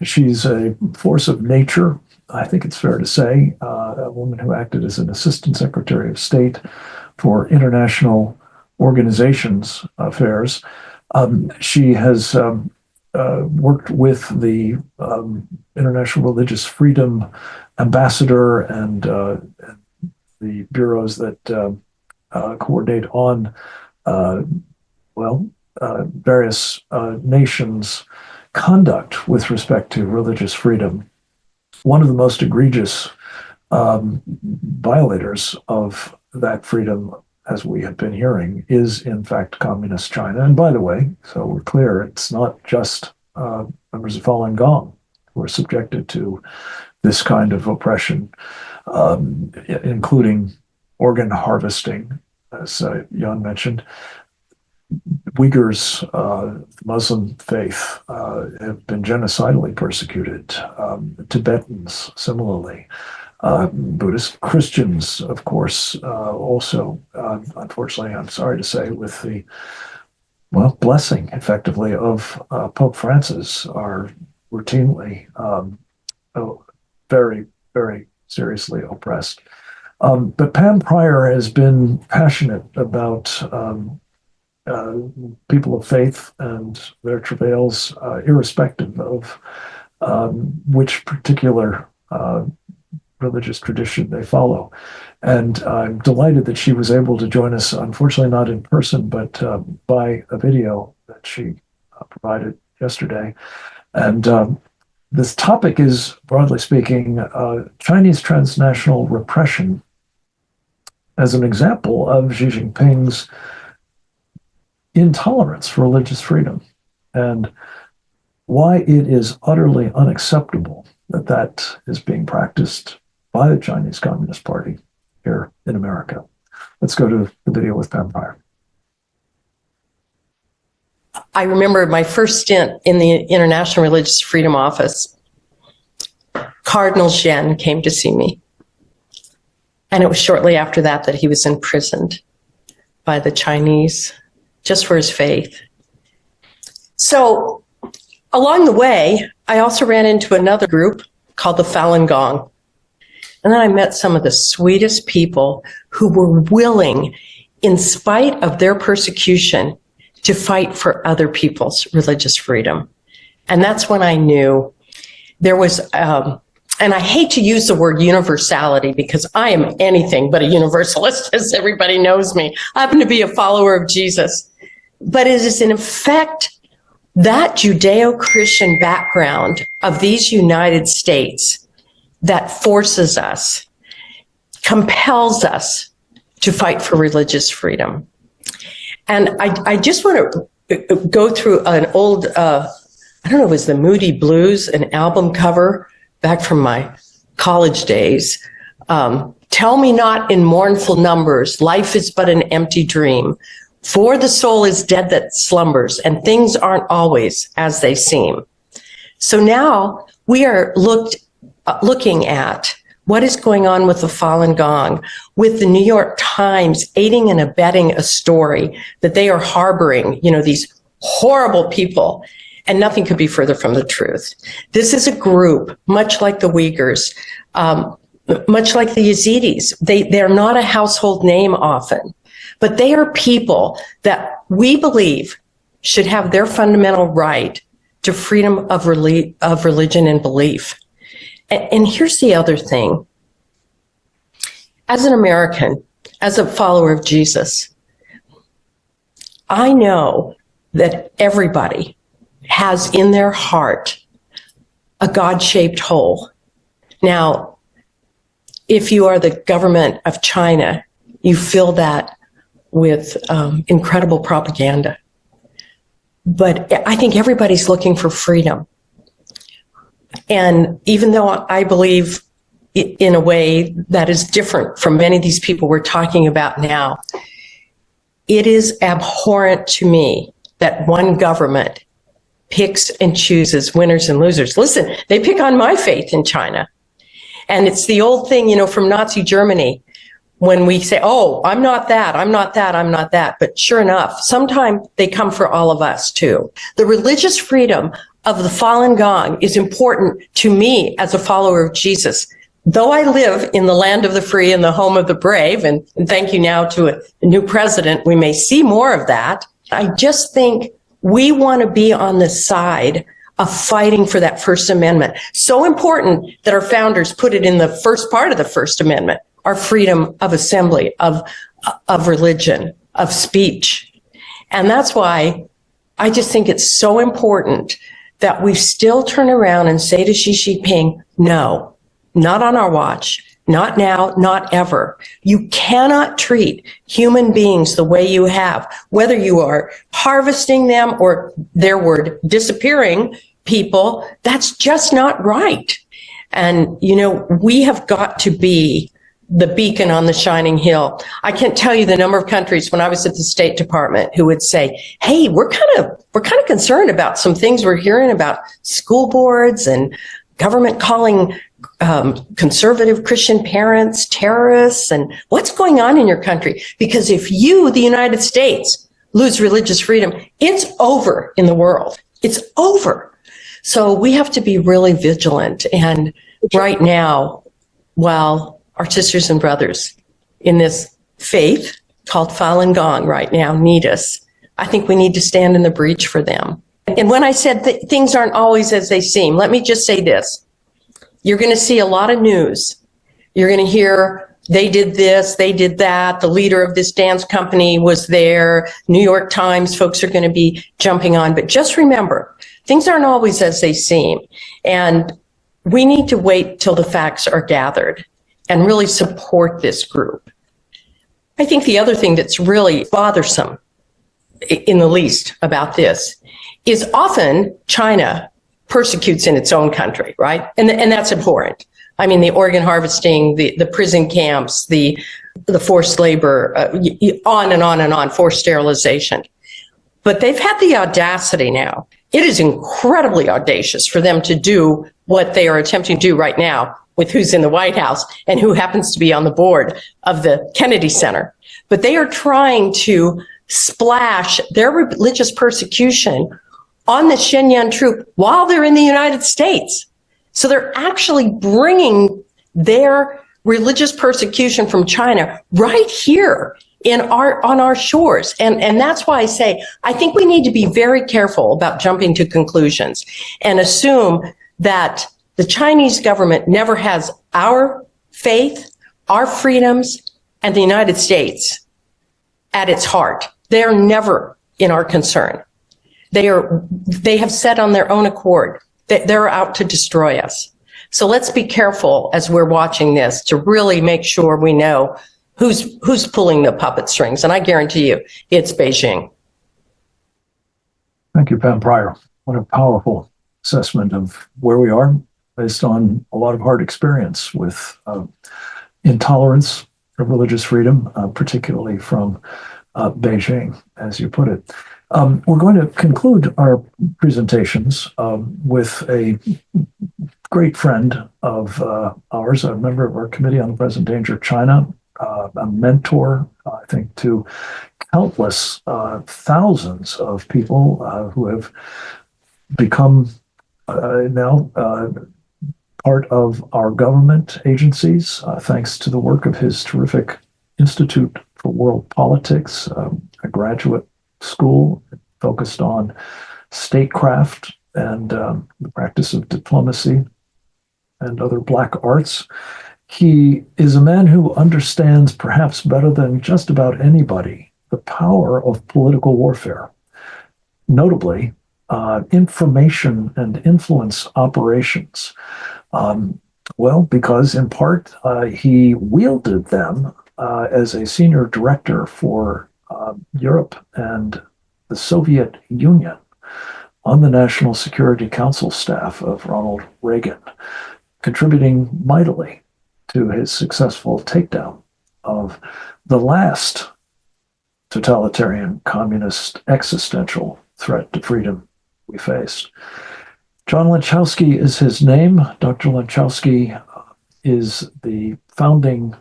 She's a force of nature, I think it's fair to say, a woman who acted as an Assistant Secretary of State for International Organizations Affairs. She has worked with the International Religious Freedom Ambassador and the bureaus that coordinate on, various nations' conduct with respect to religious freedom. One of the most egregious violators of that freedom, as we have been hearing, is in fact communist China. And by the way, so we're clear, it's not just members of Falun Gong who are subjected to this kind of oppression, including organ harvesting, as Jan mentioned. Uyghurs, the Muslim faith, have been genocidally persecuted. Tibetans, similarly. Buddhist Christians, of course, also, unfortunately, I'm sorry to say, with the blessing, effectively, of Pope Francis, are routinely very, very seriously oppressed. But Pam Pryor has been passionate about people of faith and their travails, irrespective of which particular religious tradition they follow. And I'm delighted that she was able to join us, unfortunately not in person, but by a video that she provided yesterday. And this topic is, broadly speaking, Chinese transnational repression as an example of Xi Jinping's intolerance for religious freedom, and why it is utterly unacceptable that that is being practiced by the Chinese Communist Party here in America. Let's go to the video with Pam Pryor. I remember my first stint in the International Religious Freedom Office. Cardinal Shen came to see me. And it was shortly after that that he was imprisoned by the Chinese just for his faith. So along the way, I also ran into another group called the Falun Gong. And then I met some of the sweetest people who were willing, in spite of their persecution, to fight for other people's religious freedom. And that's when I knew there was, and I hate to use the word universality because I am anything but a universalist, as everybody knows me. I happen to be a follower of Jesus. But it is in effect that Judeo-Christian background of these United States that forces us, compels us to fight for religious freedom. And I just want to go through an old, I don't know, it was the Moody Blues, an album cover back from my college days. Tell me not in mournful numbers, life is but an empty dream. For the soul is dead that slumbers, and things aren't always as they seem. So now we are looking at what is going on with the Falun Gong, with the New York Times aiding and abetting a story that they are harboring, these horrible people, and nothing could be further from the truth. This is a group, much like the Uyghurs, much like the Yazidis. They're not a household name often, but they are people that we believe should have their fundamental right to freedom of religion and belief. And here's the other thing. As an American, as a follower of Jesus, I know that everybody has in their heart a God-shaped hole. Now, if you are the government of China, you fill that with incredible propaganda. But I think everybody's looking for freedom. And even though I believe in a way that is different from many of these people we're talking about now, it is abhorrent to me that one government picks and chooses winners and losers. Listen, they pick on my faith in China. And it's the old thing, from Nazi Germany, when we say, oh, I'm not that, I'm not that, I'm not that. But sure enough, sometimes they come for all of us too. The religious freedom of the Falun Gong is important to me as a follower of Jesus. Though I live in the land of the free and the home of the brave, and thank you now to a new president, we may see more of that. I just think we want to be on the side of fighting for that First Amendment. So important that our founders put it in the first part of the First Amendment, our freedom of assembly, of religion, of speech. And that's why I just think it's so important that we still turn around and say to Xi Jinping, no, not on our watch, not now, not ever. You cannot treat human beings the way you have, whether you are harvesting them or, their word, disappearing people. That's just not right. And, we have got to be the beacon on the shining hill. I can't tell you the number of countries when I was at the State Department who would say, hey, we're kind of concerned about some things we're hearing about school boards and government calling conservative Christian parents terrorists, and what's going on in your country? Because if you, the United States, lose religious freedom, it's over in the world. It's over. So we have to be really vigilant. And right now, while our sisters and brothers in this faith called Falun Gong right now need us, I think we need to stand in the breach for them. And when I said things aren't always as they seem, let me just say this. You're going to see a lot of news. You're going to hear they did this, they did that. The leader of this dance company was there. New York Times folks are going to be jumping on. But just remember, things aren't always as they seem. And we need to wait till the facts are gathered and really support this group. I think the other thing that's really bothersome, in the least, about this is often China persecutes in its own country, right? And that's abhorrent. I mean, the organ harvesting, the prison camps, the forced labor, on and on and on, forced sterilization. But they've had the audacity now. It is incredibly audacious for them to do what they are attempting to do right now with who's in the White House and who happens to be on the board of the Kennedy Center. But they are trying to splash their religious persecution on the Shen Yun troop while they're in the United States. So they're actually bringing their religious persecution from China right here on our shores. And that's why I say, I think we need to be very careful about jumping to conclusions and assume that the Chinese government never has our faith, our freedoms, and the United States at its heart. They are never in our concern. They have said on their own accord that they're out to destroy us. So let's be careful as we're watching this to really make sure we know who's pulling the puppet strings. And I guarantee you, it's Beijing. Thank you, Pam Pryor. What a powerful assessment of where we are based on a lot of hard experience with intolerance of religious freedom, particularly from Beijing, as you put it. We're going to conclude our presentations with a great friend of ours, a member of our Committee on Present Danger China, a mentor, I think, to countless thousands of people who have become now part of our government agencies, thanks to the work of his terrific Institute for World Politics, a graduate school focused on statecraft and the practice of diplomacy and other black arts. He is a man who understands, perhaps better than just about anybody, the power of political warfare, notably information and influence operations. Well, because in part he wielded them as a senior director for Europe and the Soviet Union on the National Security Council staff of Ronald Reagan, contributing mightily to his successful takedown of the last totalitarian communist existential threat to freedom we faced. John Lenczowski is his name. Dr. Lenczowski is the founding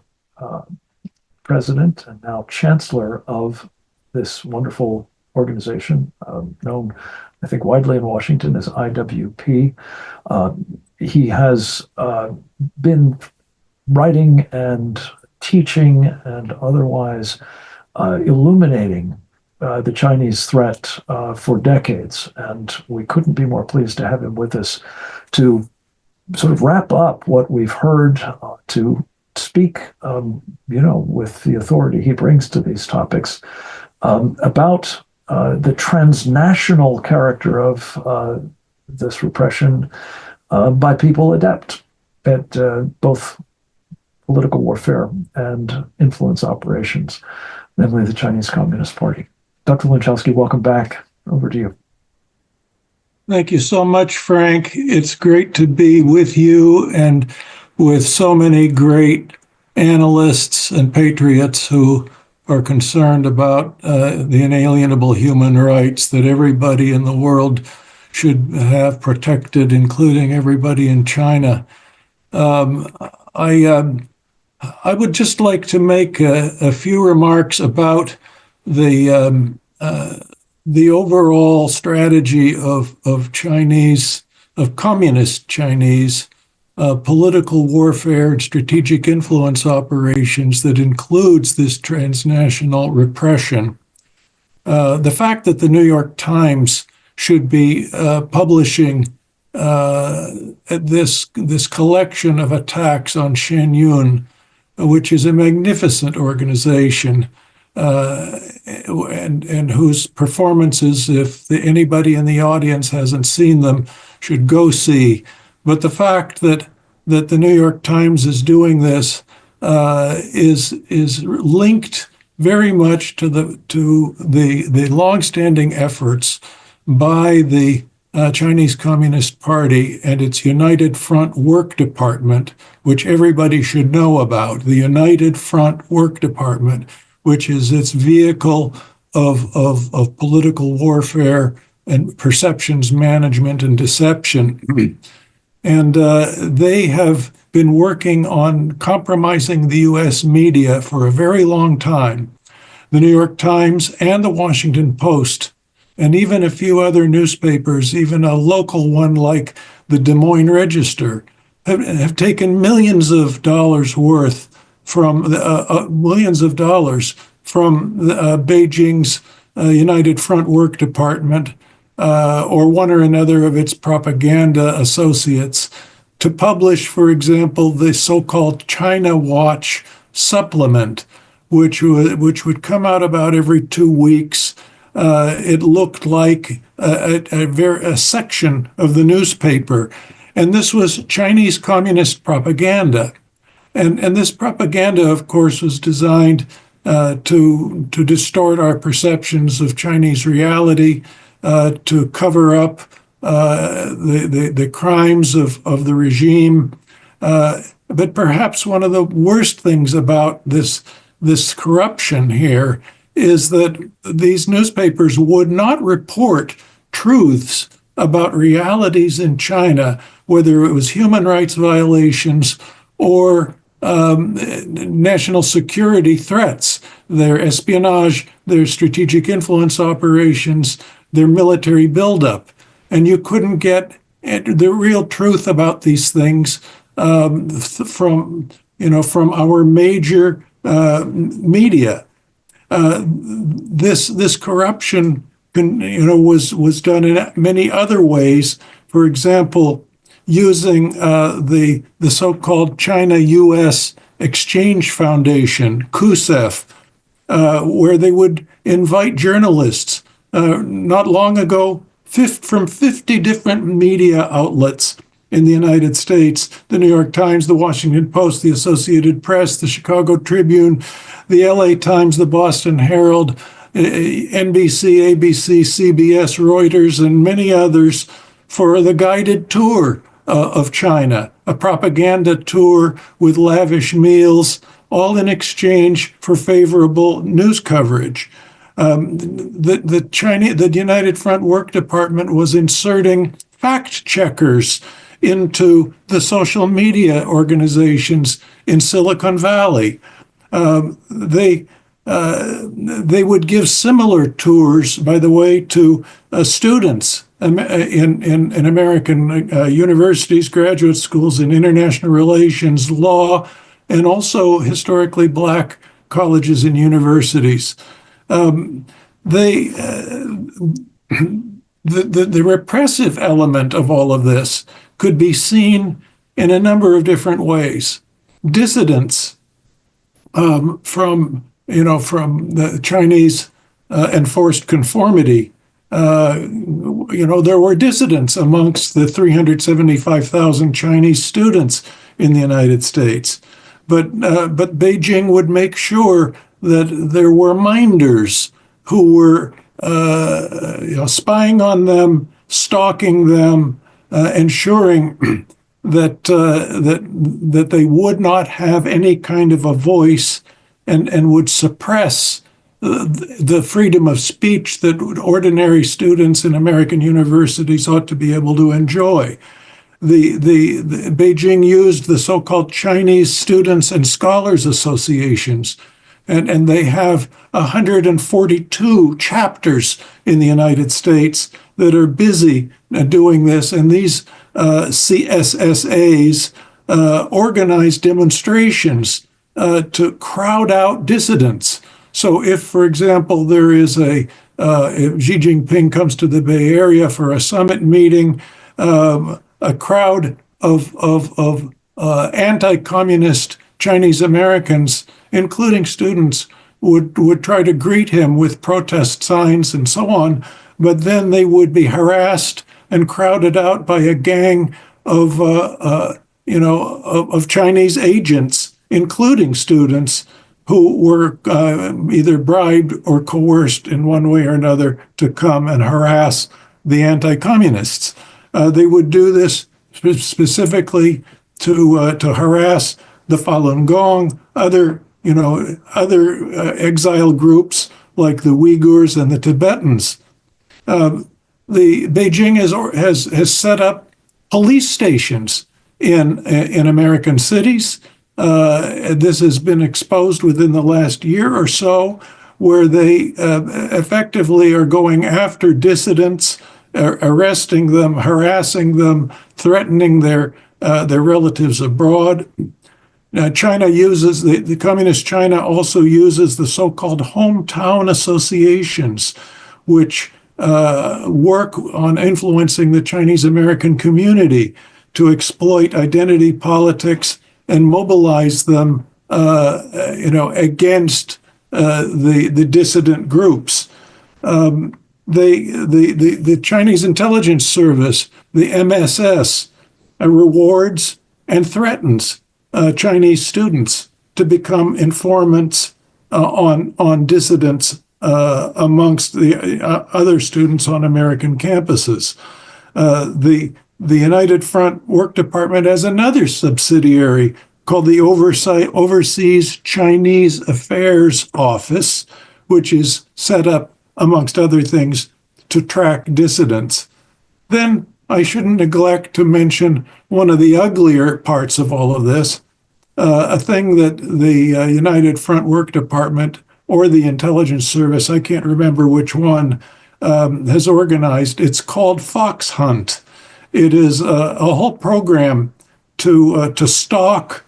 president and now chancellor of this wonderful organization, known, I think, widely in Washington as IWP. He has been writing and teaching and otherwise illuminating the Chinese threat for decades. And we couldn't be more pleased to have him with us to sort of wrap up what we've heard, to speak, with the authority he brings to these topics about the transnational character of this repression by people adept at both political warfare and influence operations, namely the Chinese Communist Party. Dr. Lenczowski, welcome back. Over to you. Thank you so much, Frank. It's great to be with you and with so many great analysts and patriots who are concerned about the inalienable human rights that everybody in the world should have protected, including everybody in China. I would just like to make a few remarks about the overall strategy of communist Chinese political warfare and strategic influence operations that includes this transnational repression. The fact that the New York Times should be publishing this collection of attacks on Shen Yun, which is a magnificent organization, and whose performances, if anybody in the audience hasn't seen them, should go see. But the fact that the New York Times is doing this is linked very much to the longstanding efforts by the Chinese Communist Party and its United Front Work Department, which everybody should know about. The United Front Work Department, which is its vehicle of political warfare and perceptions management and deception. And they have been working on compromising the U.S. media for a very long time. The New York Times and the Washington Post, and even a few other newspapers, even a local one like the Des Moines Register, have taken millions of dollars from Beijing's United Front Work Department or one or another of its propaganda associates to publish, for example, the so-called China Watch supplement, which would come out about every 2 weeks. It looked like a section of the newspaper, and this was Chinese communist propaganda. And this propaganda, of course, was designed to distort our perceptions of Chinese reality, to cover up the crimes of the regime. But perhaps one of the worst things about this corruption here is that these newspapers would not report truths about realities in China, whether it was human rights violations or national security threats, their espionage, their strategic influence operations, their military buildup. And you couldn't get the real truth about these things from our major media. This corruption was done in many other ways. For example, using the so-called China-U.S. Exchange Foundation, CUSEF, where they would invite journalists. Not long ago, from 50 different media outlets in the United States, the New York Times, the Washington Post, the Associated Press, the Chicago Tribune, the LA Times, the Boston Herald, NBC, ABC, CBS, Reuters, and many others for the guided tour of China, a propaganda tour with lavish meals, all in exchange for favorable news coverage. The United Front Work Department was inserting fact checkers into the social media organizations in Silicon Valley. They would give similar tours, by the way, to students in American universities, graduate schools, in international relations, law, and also historically black colleges and universities. The repressive element of all of this could be seen in a number of different ways. Dissidents from the Chinese enforced conformity. There were dissidents amongst the 375,000 Chinese students in the United States, but Beijing would make sure that there were minders who were spying on them, stalking them, ensuring that they would not have any kind of a voice and would suppress the freedom of speech that ordinary students in American universities ought to be able to enjoy. The Beijing used the so-called Chinese Students and Scholars Associations, and they have 142 chapters in the United States that are busy doing this, and these CSSAs organize demonstrations to crowd out dissidents. So if, for example, there is if Xi Jinping comes to the Bay Area for a summit meeting, a crowd of anti-communist Chinese Americans, including students, would try to greet him with protest signs and so on, but then they would be harassed and crowded out by a gang of Chinese agents, including students, who were either bribed or coerced in one way or another to come and harass the anti-communists. They would do this specifically to harass the Falun Gong, other exile groups like the Uyghurs and the Tibetans. The Beijing has set up police stations in American cities. This has been exposed within the last year or so, where they effectively are going after dissidents, arresting them, harassing them, threatening their relatives abroad. China uses, the communist China also uses the so-called hometown associations, which work on influencing the Chinese American community to exploit identity politics and mobilize them, against the dissident groups. The Chinese intelligence service, the MSS, rewards and threatens Chinese students to become informants on dissidents amongst the other students on American campuses. The United Front Work Department has another subsidiary called the Overseas Chinese Affairs Office, which is set up, amongst other things, to track dissidents. Then I shouldn't neglect to mention one of the uglier parts of all of this, a thing that the United Front Work Department or the Intelligence Service, I can't remember which one, has organized. It's called Fox Hunt. It is a whole program to stalk,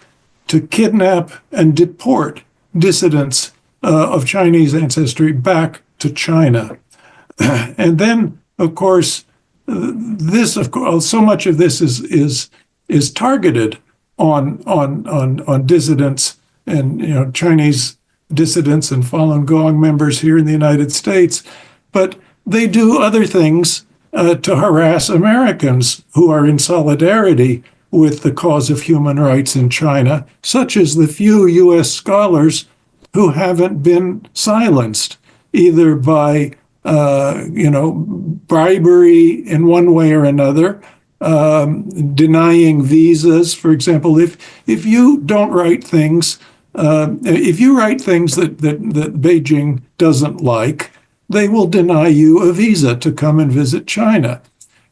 to kidnap, and deport dissidents of Chinese ancestry back to China. And then, of course, so much of this is targeted on dissidents and Chinese dissidents and Falun Gong members here in the United States, but they do other things to harass Americans who are in solidarity with the cause of human rights in China, such as the few U.S. scholars who haven't been silenced, either by bribery in one way or another, denying visas, for example. If you don't write things, if you write things that Beijing doesn't like, they will deny you a visa to come and visit China.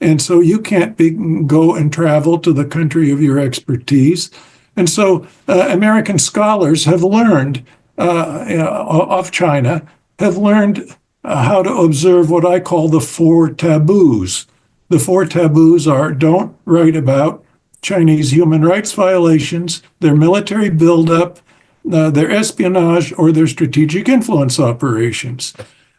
And so you can't go and travel to the country of your expertise. And so American scholars have learned of China, have learned how to observe what I call the four taboos. The four taboos are: don't write about Chinese human rights violations, their military buildup, their espionage, or their strategic influence operations.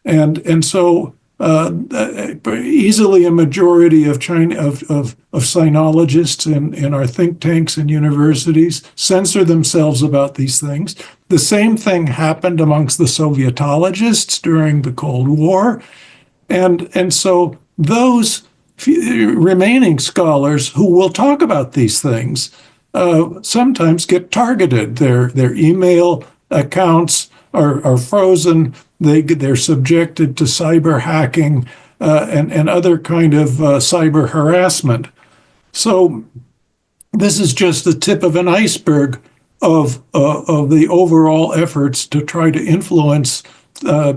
And so easily a majority of sinologists in our think tanks and universities censor themselves about these things. The same thing happened amongst the Sovietologists during the Cold War. And so those remaining scholars who will talk about these things sometimes get targeted. Their email accounts are frozen. They're subjected to cyber hacking and other kind of cyber harassment. So this is just the tip of an iceberg of the overall efforts to try to influence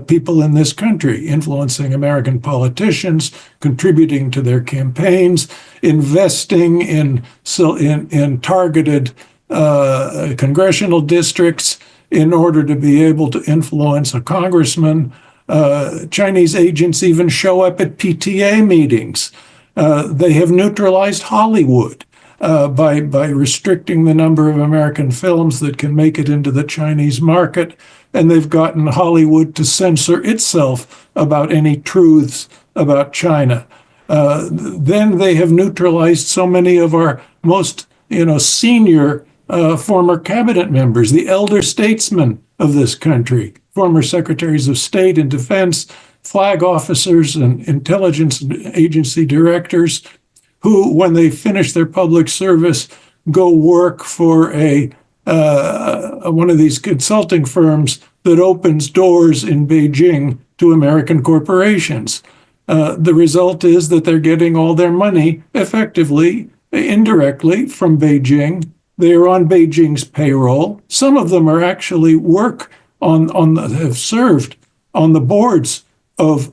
people in this country, influencing American politicians, contributing to their campaigns, investing in targeted congressional districts in order to be able to influence a congressman. Chinese agents even show up at PTA meetings. They have neutralized Hollywood by restricting the number of American films that can make it into the Chinese market. And they've gotten Hollywood to censor itself about any truths about China. Then they have neutralized so many of our most senior former cabinet members, the elder statesmen of this country, former secretaries of state and defense, flag officers and intelligence agency directors, who, when they finish their public service, go work for one of these consulting firms that opens doors in Beijing to American corporations. The result is that they're getting all their money effectively, indirectly, from Beijing. They are on Beijing's payroll. Some of them are actually have served on the boards of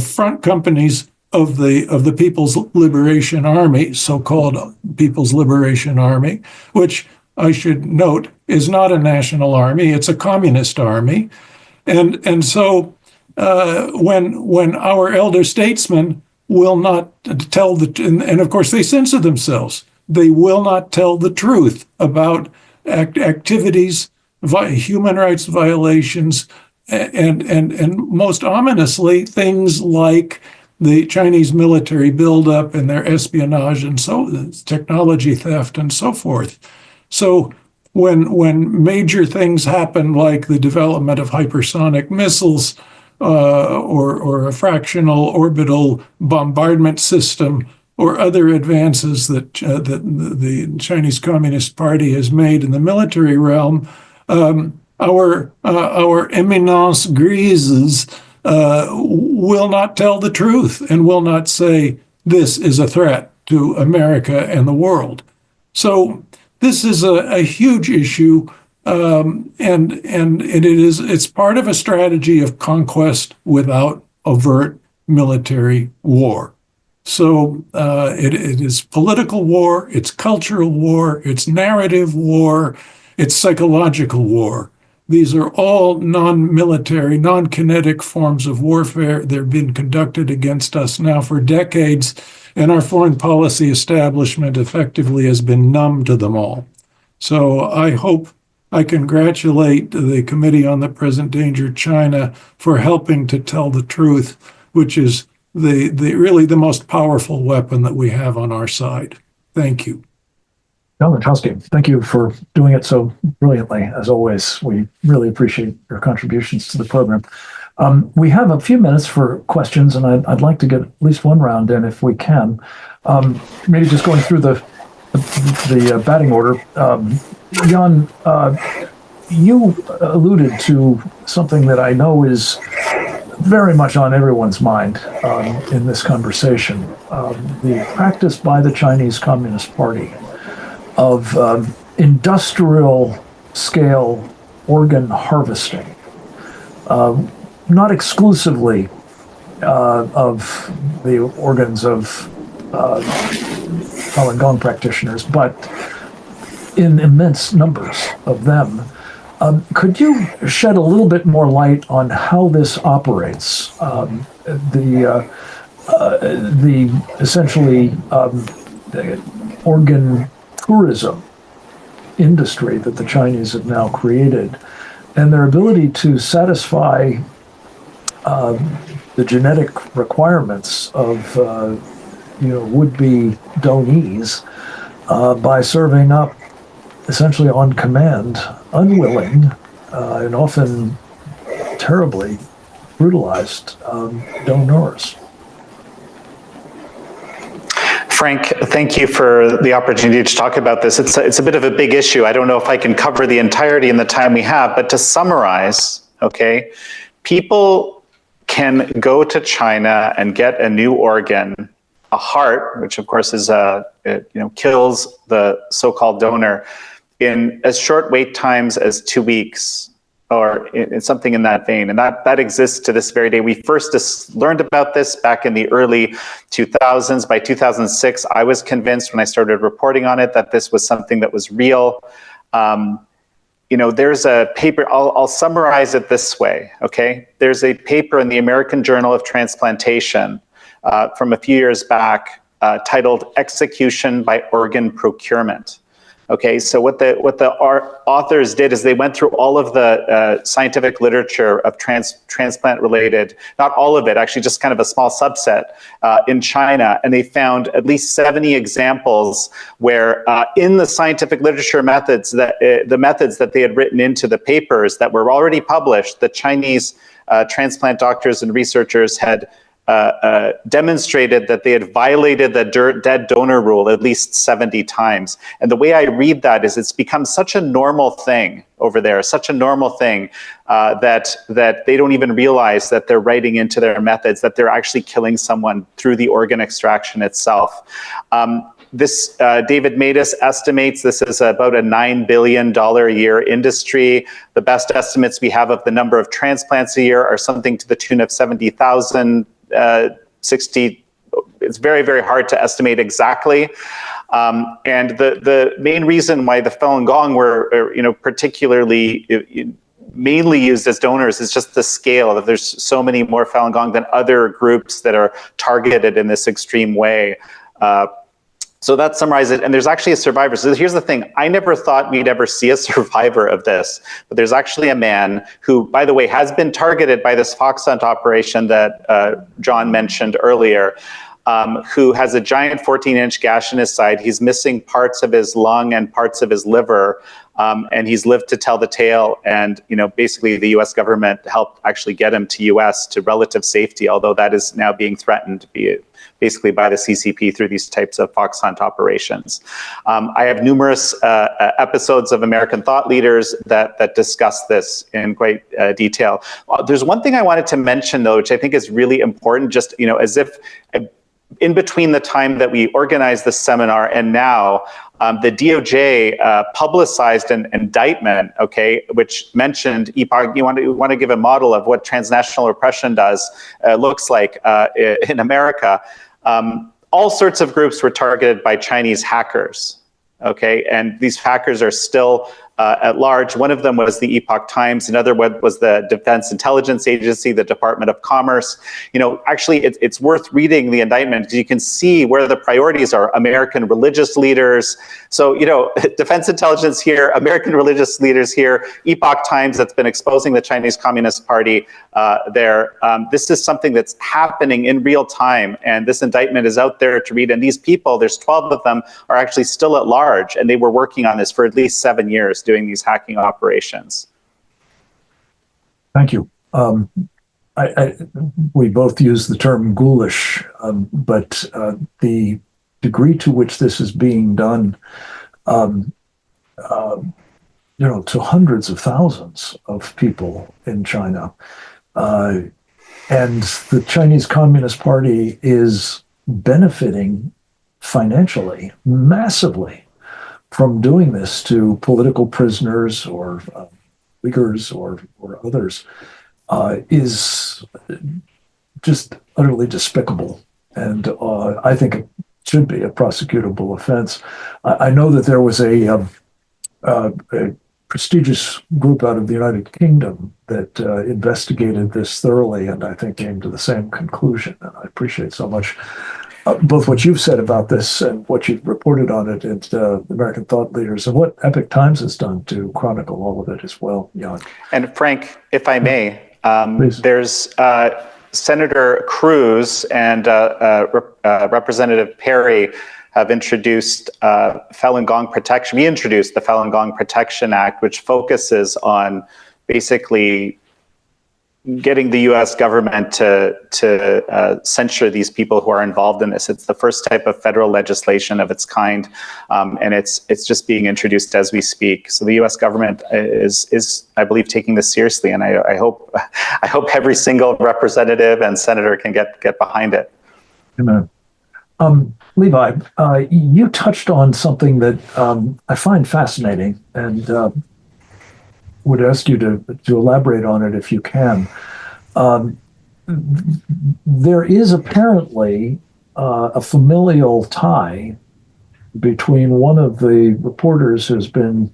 front companies of the People's Liberation Army, so-called People's Liberation Army, which I should note is not a national army; it's a communist army. And so when our elder statesmen will not tell and of course they censor themselves. They will not tell the truth about activities, human rights violations, and most ominously, things like the Chinese military buildup and their espionage and technology theft and so forth. So when major things happen, like the development of hypersonic missiles or a fractional orbital bombardment system, or other advances that the Chinese Communist Party has made in the military realm, our eminence grises will not tell the truth and will not say this is a threat to America and the world. So this is a huge issue and it's part of a strategy of conquest without overt military war. So it is political war, it's cultural war, it's narrative war, it's psychological war. These are all non-military, non-kinetic forms of warfare. They've been conducted against us now for decades, and our foreign policy establishment effectively has been numb to them all. So I congratulate the Committee on the Present Danger China for helping to tell the truth, which is really the most powerful weapon that we have on our side. Thank you. John Lentowski, thank you for doing it so brilliantly, as always. We really appreciate your contributions to the program. We have a few minutes for questions, and I'd like to get at least one round in if we can. Maybe just going through the batting order. Jan, you alluded to something that I know is very much on everyone's mind in this conversation, the practice by the Chinese Communist Party of industrial scale organ harvesting, not exclusively of the organs of Falun Gong practitioners, but in immense numbers of them. Could you shed a little bit more light on how this operates? The essentially the organ tourism industry that the Chinese have now created, and their ability to satisfy the genetic requirements of would-be donees by serving up essentially on command, unwilling, and often terribly brutalized donors. Frank, thank you for the opportunity to talk about this. It's a bit of a big issue. I don't know if I can cover the entirety in the time we have, but to summarize, okay, people can go to China and get a new organ, a heart, which of course is kills the so-called donor, in as short wait times as 2 weeks, or in something in that vein. And that exists to this very day. We first learned about this back in the early 2000s. By 2006, I was convinced when I started reporting on it that this was something that was real. There's a paper, I'll summarize it this way, okay? There's a paper in the American Journal of Transplantation from a few years back titled "Execution by Organ Procurement." Okay, so what the authors did is they went through all of the scientific literature of transplant related, not all of it, actually just kind of a small subset in China, and they found at least 70 examples where in the scientific literature methods that the methods that they had written into the papers that were already published, the Chinese transplant doctors and researchers had demonstrated that they had violated the dead donor rule at least 70 times. And the way I read that is it's become such a normal thing over there, such a normal thing that they don't even realize that they're writing into their methods, that they're actually killing someone through the organ extraction itself. This David Matus estimates this is about a $9 billion a year industry. The best estimates we have of the number of transplants a year are something to the tune of 70,000, 60. It's very, very hard to estimate exactly. And the main reason why the Falun Gong were, particularly mainly used as donors is just the scale. That there's so many more Falun Gong than other groups that are targeted in this extreme way. So that summarizes it. And there's actually a survivor. So here's the thing. I never thought we'd ever see a survivor of this. But there's actually a man who, by the way, has been targeted by this fox hunt operation that John mentioned earlier, who has a giant 14-inch gash in his side. He's missing parts of his lung and parts of his liver. And he's lived to tell the tale. And, basically the US government helped actually get him to US to relative safety, although that is now being threatened basically by the CCP through these types of fox hunt operations. I have numerous episodes of American thought leaders that discuss this in great detail. There's one thing I wanted to mention, though, which I think is really important, just, as if in between the time that we organized this seminar and now, the DOJ publicized an indictment, okay, which mentioned Epoch. You want to give a model of what transnational repression looks like in America. All sorts of groups were targeted by Chinese hackers, okay, and these hackers are still at large. One of them was the Epoch Times. Another one was the Defense Intelligence Agency, the Department of Commerce. Actually, it's worth reading the indictment because you can see where the priorities are. American religious leaders. So, Defense Intelligence here, American religious leaders here, Epoch Times that's been exposing the Chinese Communist Party there. This is something that's happening in real time, and this indictment is out there to read. And these people, there's 12 of them, are actually still at large, and they were working on this for at least 7 years, doing these hacking operations. Thank you. We both use the term ghoulish, but the degree to which this is being done, to hundreds of thousands of people in China, and the Chinese Communist Party is benefiting financially, massively, from doing this to political prisoners or Uyghurs or others, is just utterly despicable. And I think it should be a prosecutable offense. I know that there was a prestigious group out of the United Kingdom that investigated this thoroughly, and I think came to the same conclusion. And I appreciate so much both what you've said about this and what you've reported on it and American thought leaders, and what Epoch Times has done to chronicle all of it as well, Jan. And Frank, if I may, Please. There's Senator Cruz and Representative Perry have introduced Falun Gong protection. We introduced the Falun Gong Protection Act, which focuses on basically getting the U.S. government to censure these people who are involved in this. It's the first type of federal legislation of its kind, and it's just being introduced as we speak. So the U.S. government is I believe, taking this seriously, and I hope every single representative and senator can get behind it. Amen. Levi, you touched on something that I find fascinating, and would ask you to elaborate on it if you can. There is apparently a familial tie between one of the reporters who's been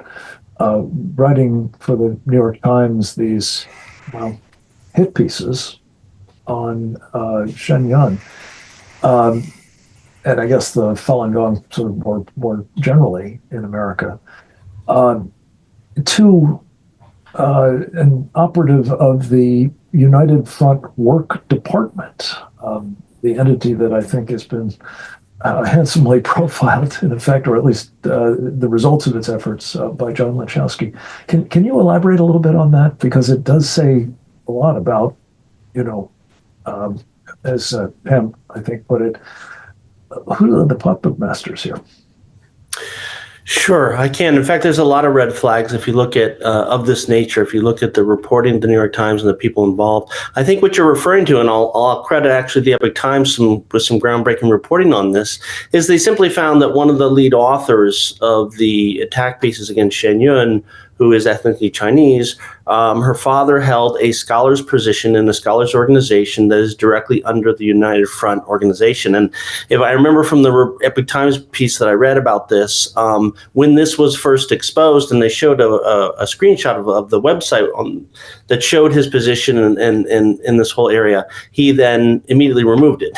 writing for the New York Times these hit pieces on Shen Yun, and I guess the Falun Gong sort of more generally in America, to an operative of the United Front Work Department, the entity that I think has been handsomely profiled, in effect, or at least the results of its efforts by John Lachowski. Can you elaborate a little bit on that? Because it does say a lot about, as Pam, I think, put it, who are the puppet masters here? Sure, I can. In fact, there's a lot of red flags if you look at of this nature. If you look at the reporting of the New York Times and the people involved, I think what you're referring to, and I'll credit actually the Epoch Times with some groundbreaking reporting on this, is they simply found that one of the lead authors of the attack pieces against Shen Yun, who is ethnically Chinese, her father held a scholar's position in a scholars organization that is directly under the United Front organization. And if I remember from the Epoch Times piece that I read about this, when this was first exposed, and they showed a screenshot of the website that showed his position in this whole area, he then immediately removed it.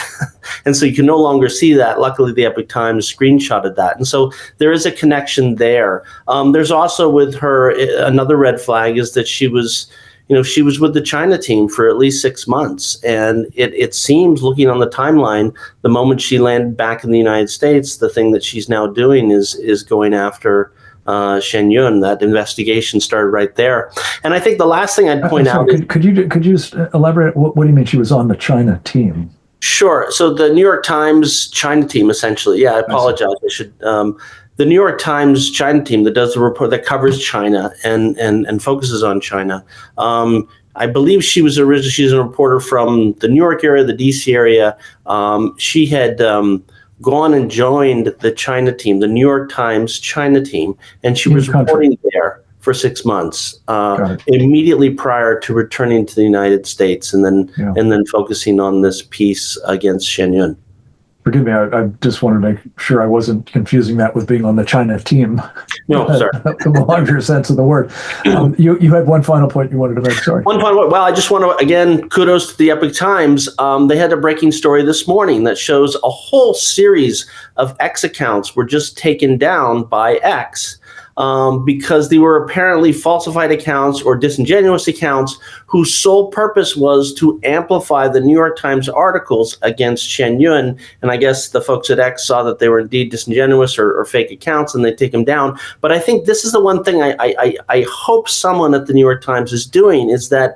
And so you can no longer see that. Luckily, the Epoch Times screenshotted that. And so there is a connection there. There's also with her, another red flag is that she was with the China team for at least 6 months. And it seems, looking on the timeline, the moment she landed back in the United States, the thing that she's now doing is going after Shen Yun. That investigation started right there. And I think the last thing I'd point out is... Could you just elaborate? What do you mean she was on the China team? Sure. So the New York Times China team, essentially. Yeah, I apologize. I should... the New York Times China team that does the report that covers China and focuses on China. I believe she's a reporter from the New York area, the DC area. She had gone and joined the China team, the New York Times China team, and she was reporting there for 6 months, immediately prior to returning to the United States, and then focusing on this piece against Shen Yun. Forgive me, I just wanted to make sure I wasn't confusing that with being on the China team. No, sorry. In the larger sense of the word. You had one final point you wanted to make, sorry. One final point. Well, I just want to, again, kudos to the Epoch Times. They had a breaking story this morning that shows a whole series of X accounts were just taken down by X. Because they were apparently falsified accounts or disingenuous accounts whose sole purpose was to amplify the New York Times articles against Shen Yun. And I guess the folks at X saw that they were indeed disingenuous or fake accounts, and they take them down. But I think this is the one thing I hope someone at the New York Times is doing, is that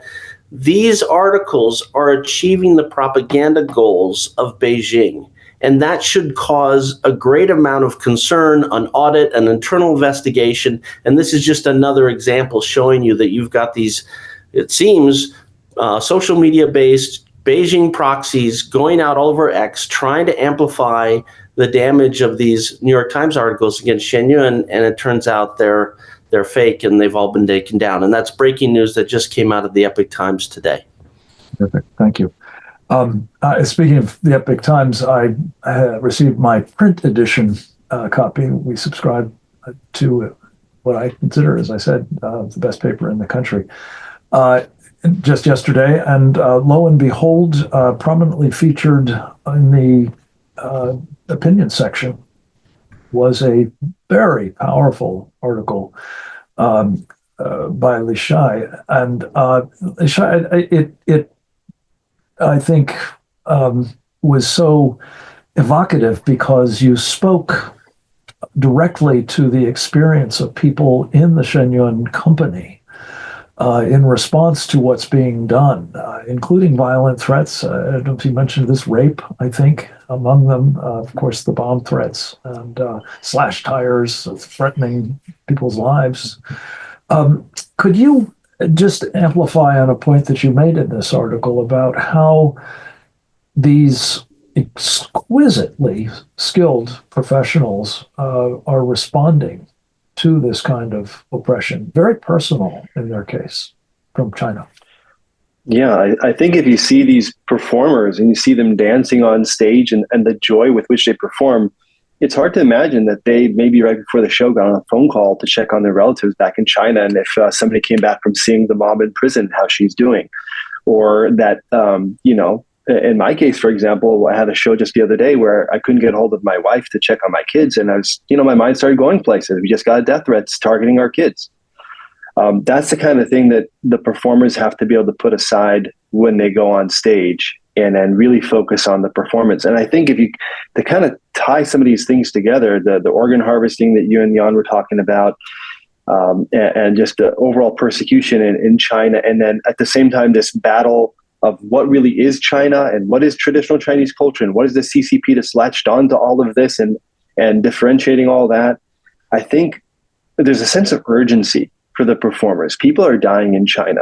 these articles are achieving the propaganda goals of Beijing. And that should cause a great amount of concern, an audit, an internal investigation. And this is just another example showing you that you've got these, it seems, social media-based Beijing proxies going out all over X, trying to amplify the damage of these New York Times articles against Shen Yun, and it turns out they're fake and they've all been taken down. And that's breaking news that just came out of the Epoch Times today. Perfect. Thank you. Speaking of the Epoch Times, I received my print edition copy. We subscribe to what I consider, as I said, the best paper in the country. Just yesterday, and lo and behold, prominently featured in the opinion section was a very powerful article by Leeshai, and Leeshai, it I think was so evocative because you spoke directly to the experience of people in the Shen Yun Company in response to what's being done, including violent threats. I don't know if you mentioned this, rape, I think, among them, of course, the bomb threats and slash tires, threatening people's lives. Could you just amplify on a point that you made in this article about how these exquisitely skilled professionals are responding to this kind of oppression, very personal in their case, from China? Yeah, I think if you see these performers and you see them dancing on stage and the joy with which they perform, it's hard to imagine that they maybe right before the show got on a phone call to check on their relatives back in China, and if somebody came back from seeing the mom in prison, how she's doing. Or that, in my case, for example, I had a show just the other day where I couldn't get hold of my wife to check on my kids, and I was, my mind started going places. We just got death threats targeting our kids. That's the kind of thing that the performers have to be able to put aside when they go on stage and then really focus on the performance. And I think if you to kind of tie some of these things together, the organ harvesting that you and Jan were talking about, and just the overall persecution in China, and then at the same time, this battle of what really is China and what is traditional Chinese culture and what is the CCP that's latched onto all of this and differentiating all that. I think there's a sense of urgency for the performers. People are dying in China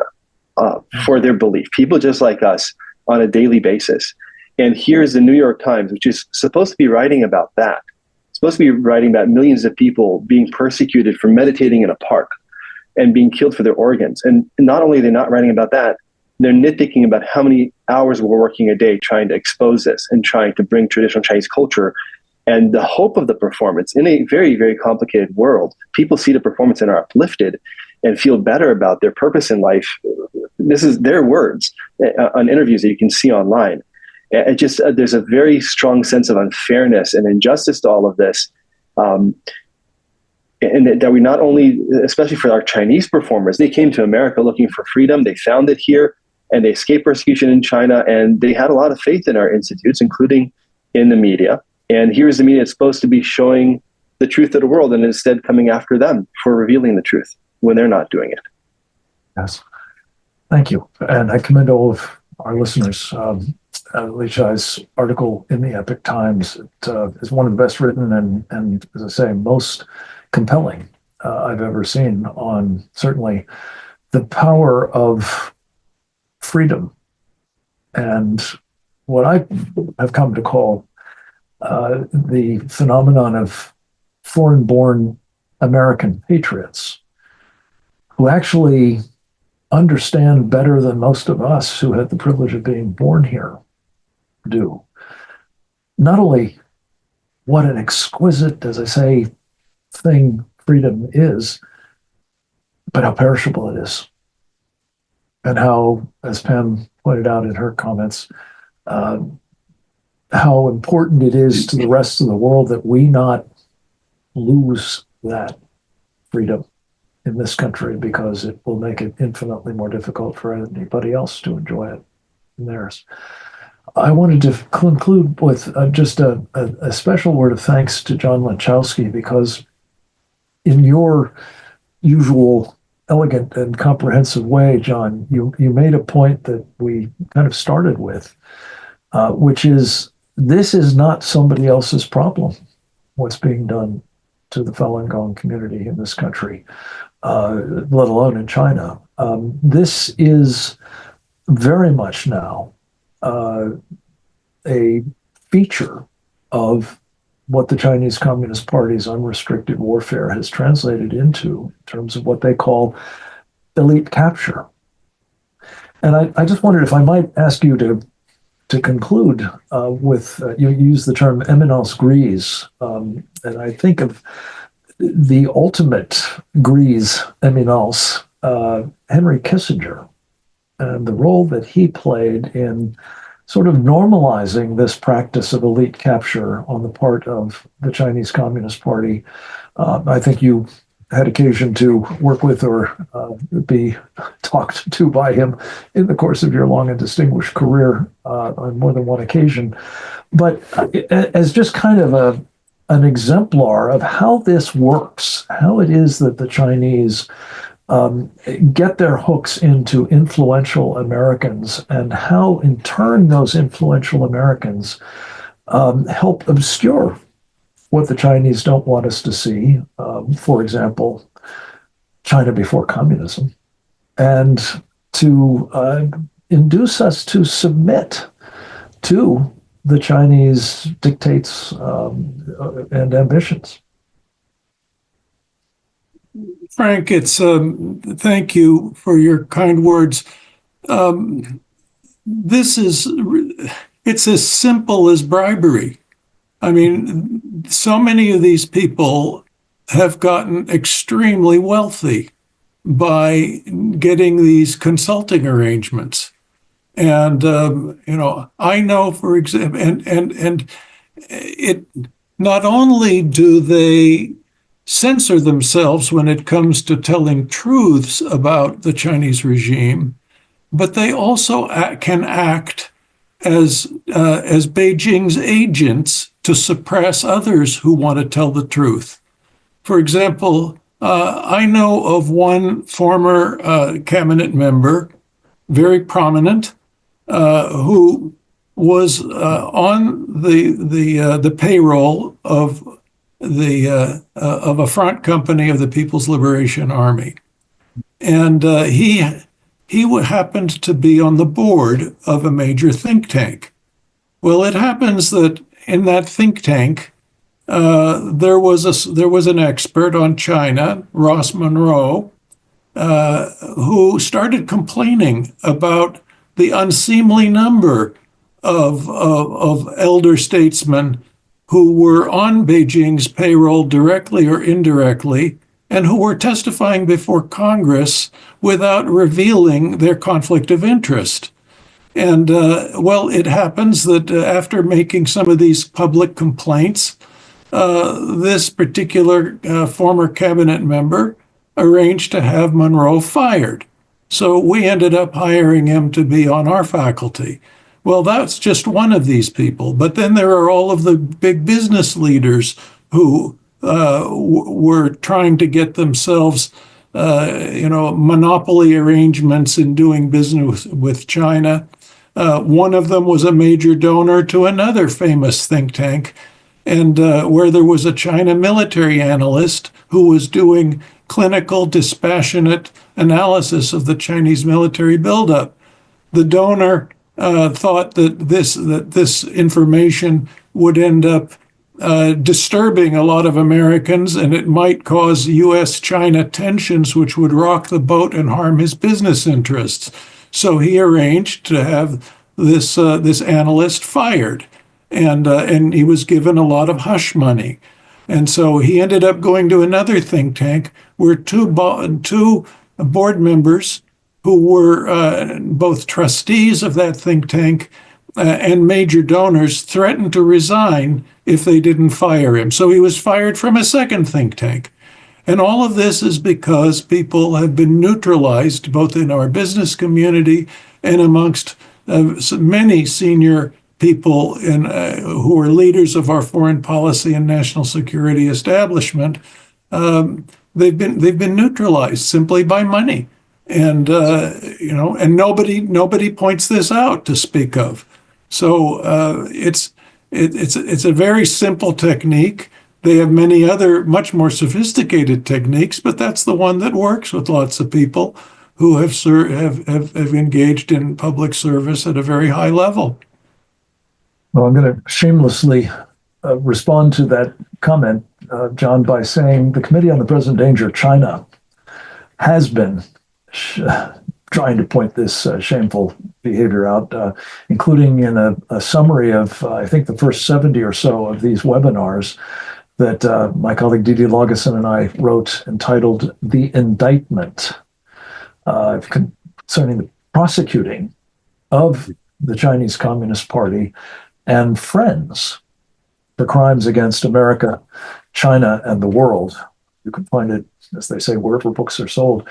for their belief. People just like us on a daily basis. And here's the New York Times, which is supposed to be writing about that. It's supposed to be writing about millions of people being persecuted for meditating in a park and being killed for their organs. And not only are they not writing about that, they're nitpicking about how many hours we're working a day trying to expose this and trying to bring traditional Chinese culture. And the hope of the performance in a very, very complicated world, people see the performance and are uplifted and feel better about their purpose in life. This is their words on interviews that you can see online. It just there's a very strong sense of unfairness and injustice to all of this. And that we not only, especially for our Chinese performers, they came to America looking for freedom. They found it here and they escaped persecution in China. And they had a lot of faith in our institutes, including in the media. And here's the media that's supposed to be showing the truth to the world and instead coming after them for revealing the truth when they're not doing it. Yes. Thank you. And I commend all of our listeners. Leeshai's article in the Epoch Times is one of the best written and, as I say, most compelling I've ever seen on certainly the power of freedom and what I have come to call the phenomenon of foreign-born American patriots who actually understand better than most of us who had the privilege of being born here do. Not only what an exquisite, as I say, thing freedom is, but how perishable it is. And how, as Pam pointed out in her comments, how important it is to the rest of the world that we not lose that freedom in this country, because it will make it infinitely more difficult for anybody else to enjoy it in theirs. I wanted to conclude with just a special word of thanks to John Lanchowski, because in your usual elegant and comprehensive way, John, you made a point that we kind of started with, which is this is not somebody else's problem, what's being done to the Falun Gong community in this country, let alone in China. This is very much now a feature of what the Chinese Communist Party's unrestricted warfare has translated into in terms of what they call elite capture. And I just wondered if I might ask you to conclude with, you use the term eminence grise, and I think of the ultimate grise eminence, Henry Kissinger, and the role that he played in sort of normalizing this practice of elite capture on the part of the Chinese Communist Party. I think you had occasion to work with or be talked to by him in the course of your long and distinguished career on more than one occasion. But as just kind of an exemplar of how this works, how it is that the Chinese get their hooks into influential Americans, and how in turn those influential Americans help obscure what the Chinese don't want us to see. For example, China before communism, and to induce us to submit to the Chinese dictates and ambitions. Frank, it's thank you for your kind words. This is, it's as simple as bribery. I mean, so many of these people have gotten extremely wealthy by getting these consulting arrangements. And, I know, for example, and it, not only do they censor themselves when it comes to telling truths about the Chinese regime, but they also can act as Beijing's agents to suppress others who want to tell the truth. For example, I know of one former cabinet member, very prominent, who was on the payroll of a front company of the People's Liberation Army, and he happened to be on the board of a major think tank. Well, it happens that in that think tank, there was an expert on China, Ross Monroe, who started complaining about the unseemly number of elder statesmen who were on Beijing's payroll directly or indirectly, and who were testifying before Congress without revealing their conflict of interest. And it happens that after making some of these public complaints, this particular former cabinet member arranged to have Monroe fired. So we ended up hiring him to be on our faculty. Well, that's just one of these people. But then there are all of the big business leaders who were trying to get themselves, monopoly arrangements in doing business with China. One of them was a major donor to another famous think tank, and where there was a China military analyst who was doing clinical, dispassionate analysis of the Chinese military buildup. The donor thought that this information would end up disturbing a lot of Americans, and it might cause U.S.-China tensions, which would rock the boat and harm his business interests. So he arranged to have this analyst fired, and he was given a lot of hush money. And so he ended up going to another think tank where two board members who were both trustees of that think tank and major donors threatened to resign if they didn't fire him. So he was fired from a second think tank. And all of this is because people have been neutralized, both in our business community and amongst many senior people who are leaders of our foreign policy and national security establishment. They've been neutralized simply by money, and and nobody points this out to speak of. So it's a very simple technique. They have many other much more sophisticated techniques, but that's the one that works with lots of people who have engaged in public service at a very high level. Well, I'm going to shamelessly respond to that comment, John, by saying the Committee on the Present Danger of China has been trying to point this shameful behavior out, including in a summary of, I think, the first 70 or so of these webinars that my colleague Didi Lageson and I wrote, entitled The Indictment, concerning the prosecuting of the Chinese Communist Party and friends for crimes against America, China, and the world. You can find it, as they say, wherever books are sold.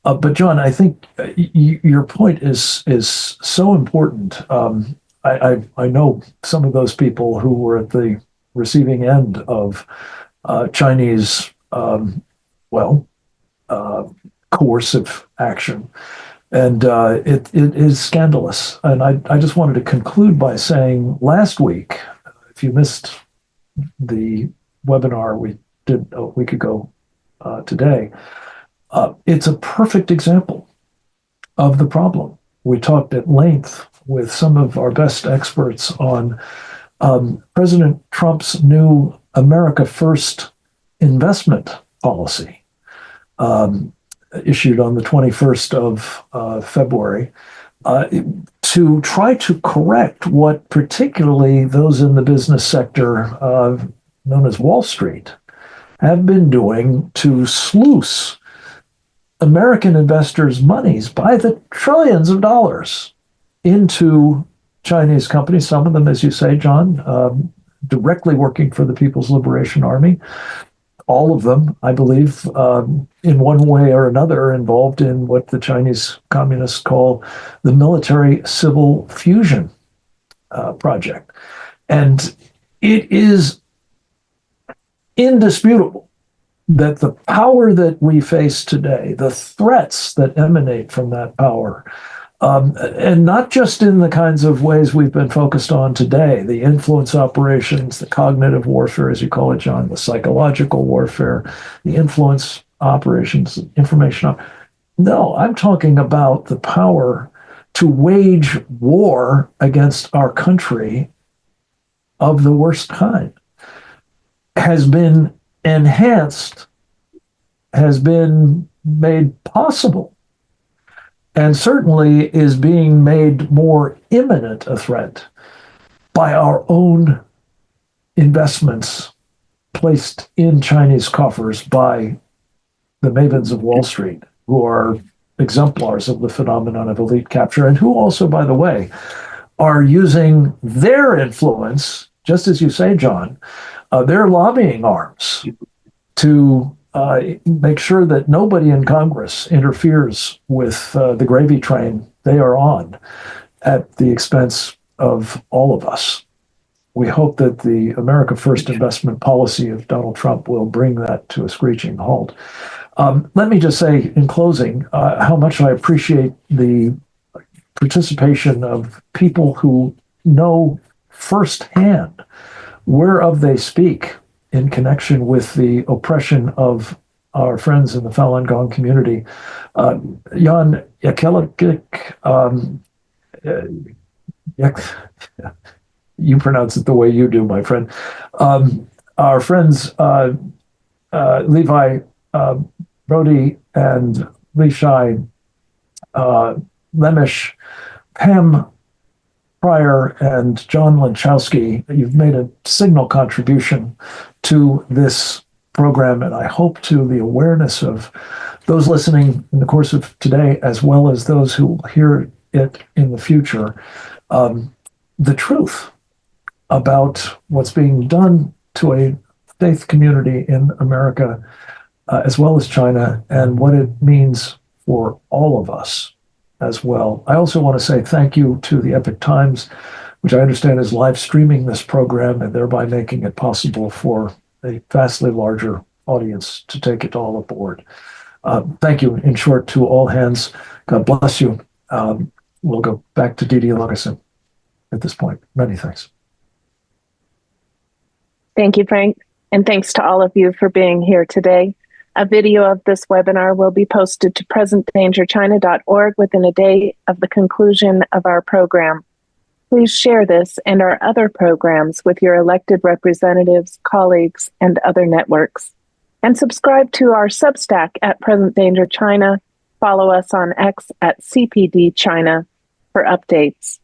But John, I think your point is so important. I know some of those people who were at the receiving end of Chinese, coercive action. And it is scandalous. And I just wanted to conclude by saying last week, if you missed the webinar we did a week ago today, it's a perfect example of the problem. We talked at length with some of our best experts on President Trump's new America First investment policy, issued on the 21st of February, to try to correct what particularly those in the business sector known as Wall Street have been doing to sluice American investors' monies by the trillions of dollars into Chinese companies, some of them, as you say, John, directly working for the People's Liberation Army. All of them, I believe, in one way or another, are involved in what the Chinese communists call the military-civil fusion project. And it is indisputable that the power that we face today, the threats that emanate from that power, and not just in the kinds of ways we've been focused on today, the influence operations, the cognitive warfare, as you call it, John, the psychological warfare, the influence operations, information. No, I'm talking about the power to wage war against our country of the worst kind. Has been enhanced, has been made possible, and certainly is being made more imminent a threat by our own investments placed in Chinese coffers by the mavens of Wall Street, who are exemplars of the phenomenon of elite capture, and who also, by the way, are using their influence, just as you say, John, their lobbying arms to make sure that nobody in Congress interferes with the gravy train they are on at the expense of all of us. We hope that the America First investment policy of Donald Trump will bring that to a screeching halt. Let me just say in closing how much I appreciate the participation of people who know firsthand whereof they speak in connection with the oppression of our friends in the Falun Gong community. Jan Jekielek, Yeah, you pronounce it the way you do, my friend. Our friends Levi Browde and Leeshai Lemish, Pam Pryor, and John Lanchowski, you've made a signal contribution to this program, and I hope to the awareness of those listening in the course of today, as well as those who will hear it in the future, the truth about what's being done to a faith community in America, as well as China, and what it means for all of us as well. I also want to say thank you to the Epoch Times, which I understand is live streaming this program and thereby making it possible for a vastly larger audience to take it all aboard. Thank you, in short, to all hands. God bless you. We'll go back to Didi Lugeson at this point. Many thanks. Thank you, Frank. And thanks to all of you for being here today. A video of this webinar will be posted to presentdangerchina.org within a day of the conclusion of our program. Please share this and our other programs with your elected representatives, colleagues, and other networks. And subscribe to our Substack at Present Danger China. Follow us on X at CPD China for updates.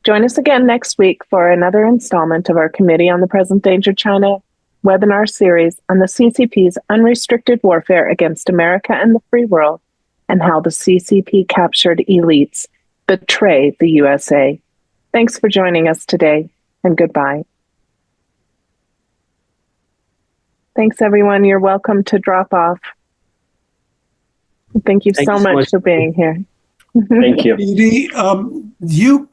Join us again next week for another installment of our Committee on the Present Danger China webinar series on the CCP's unrestricted warfare against America and the free world, and how the CCP captured elites betray the USA. Thanks for joining us today, and goodbye. Thanks, everyone. You're welcome to drop off. Thank you so much for being here. Thank you. Didi, you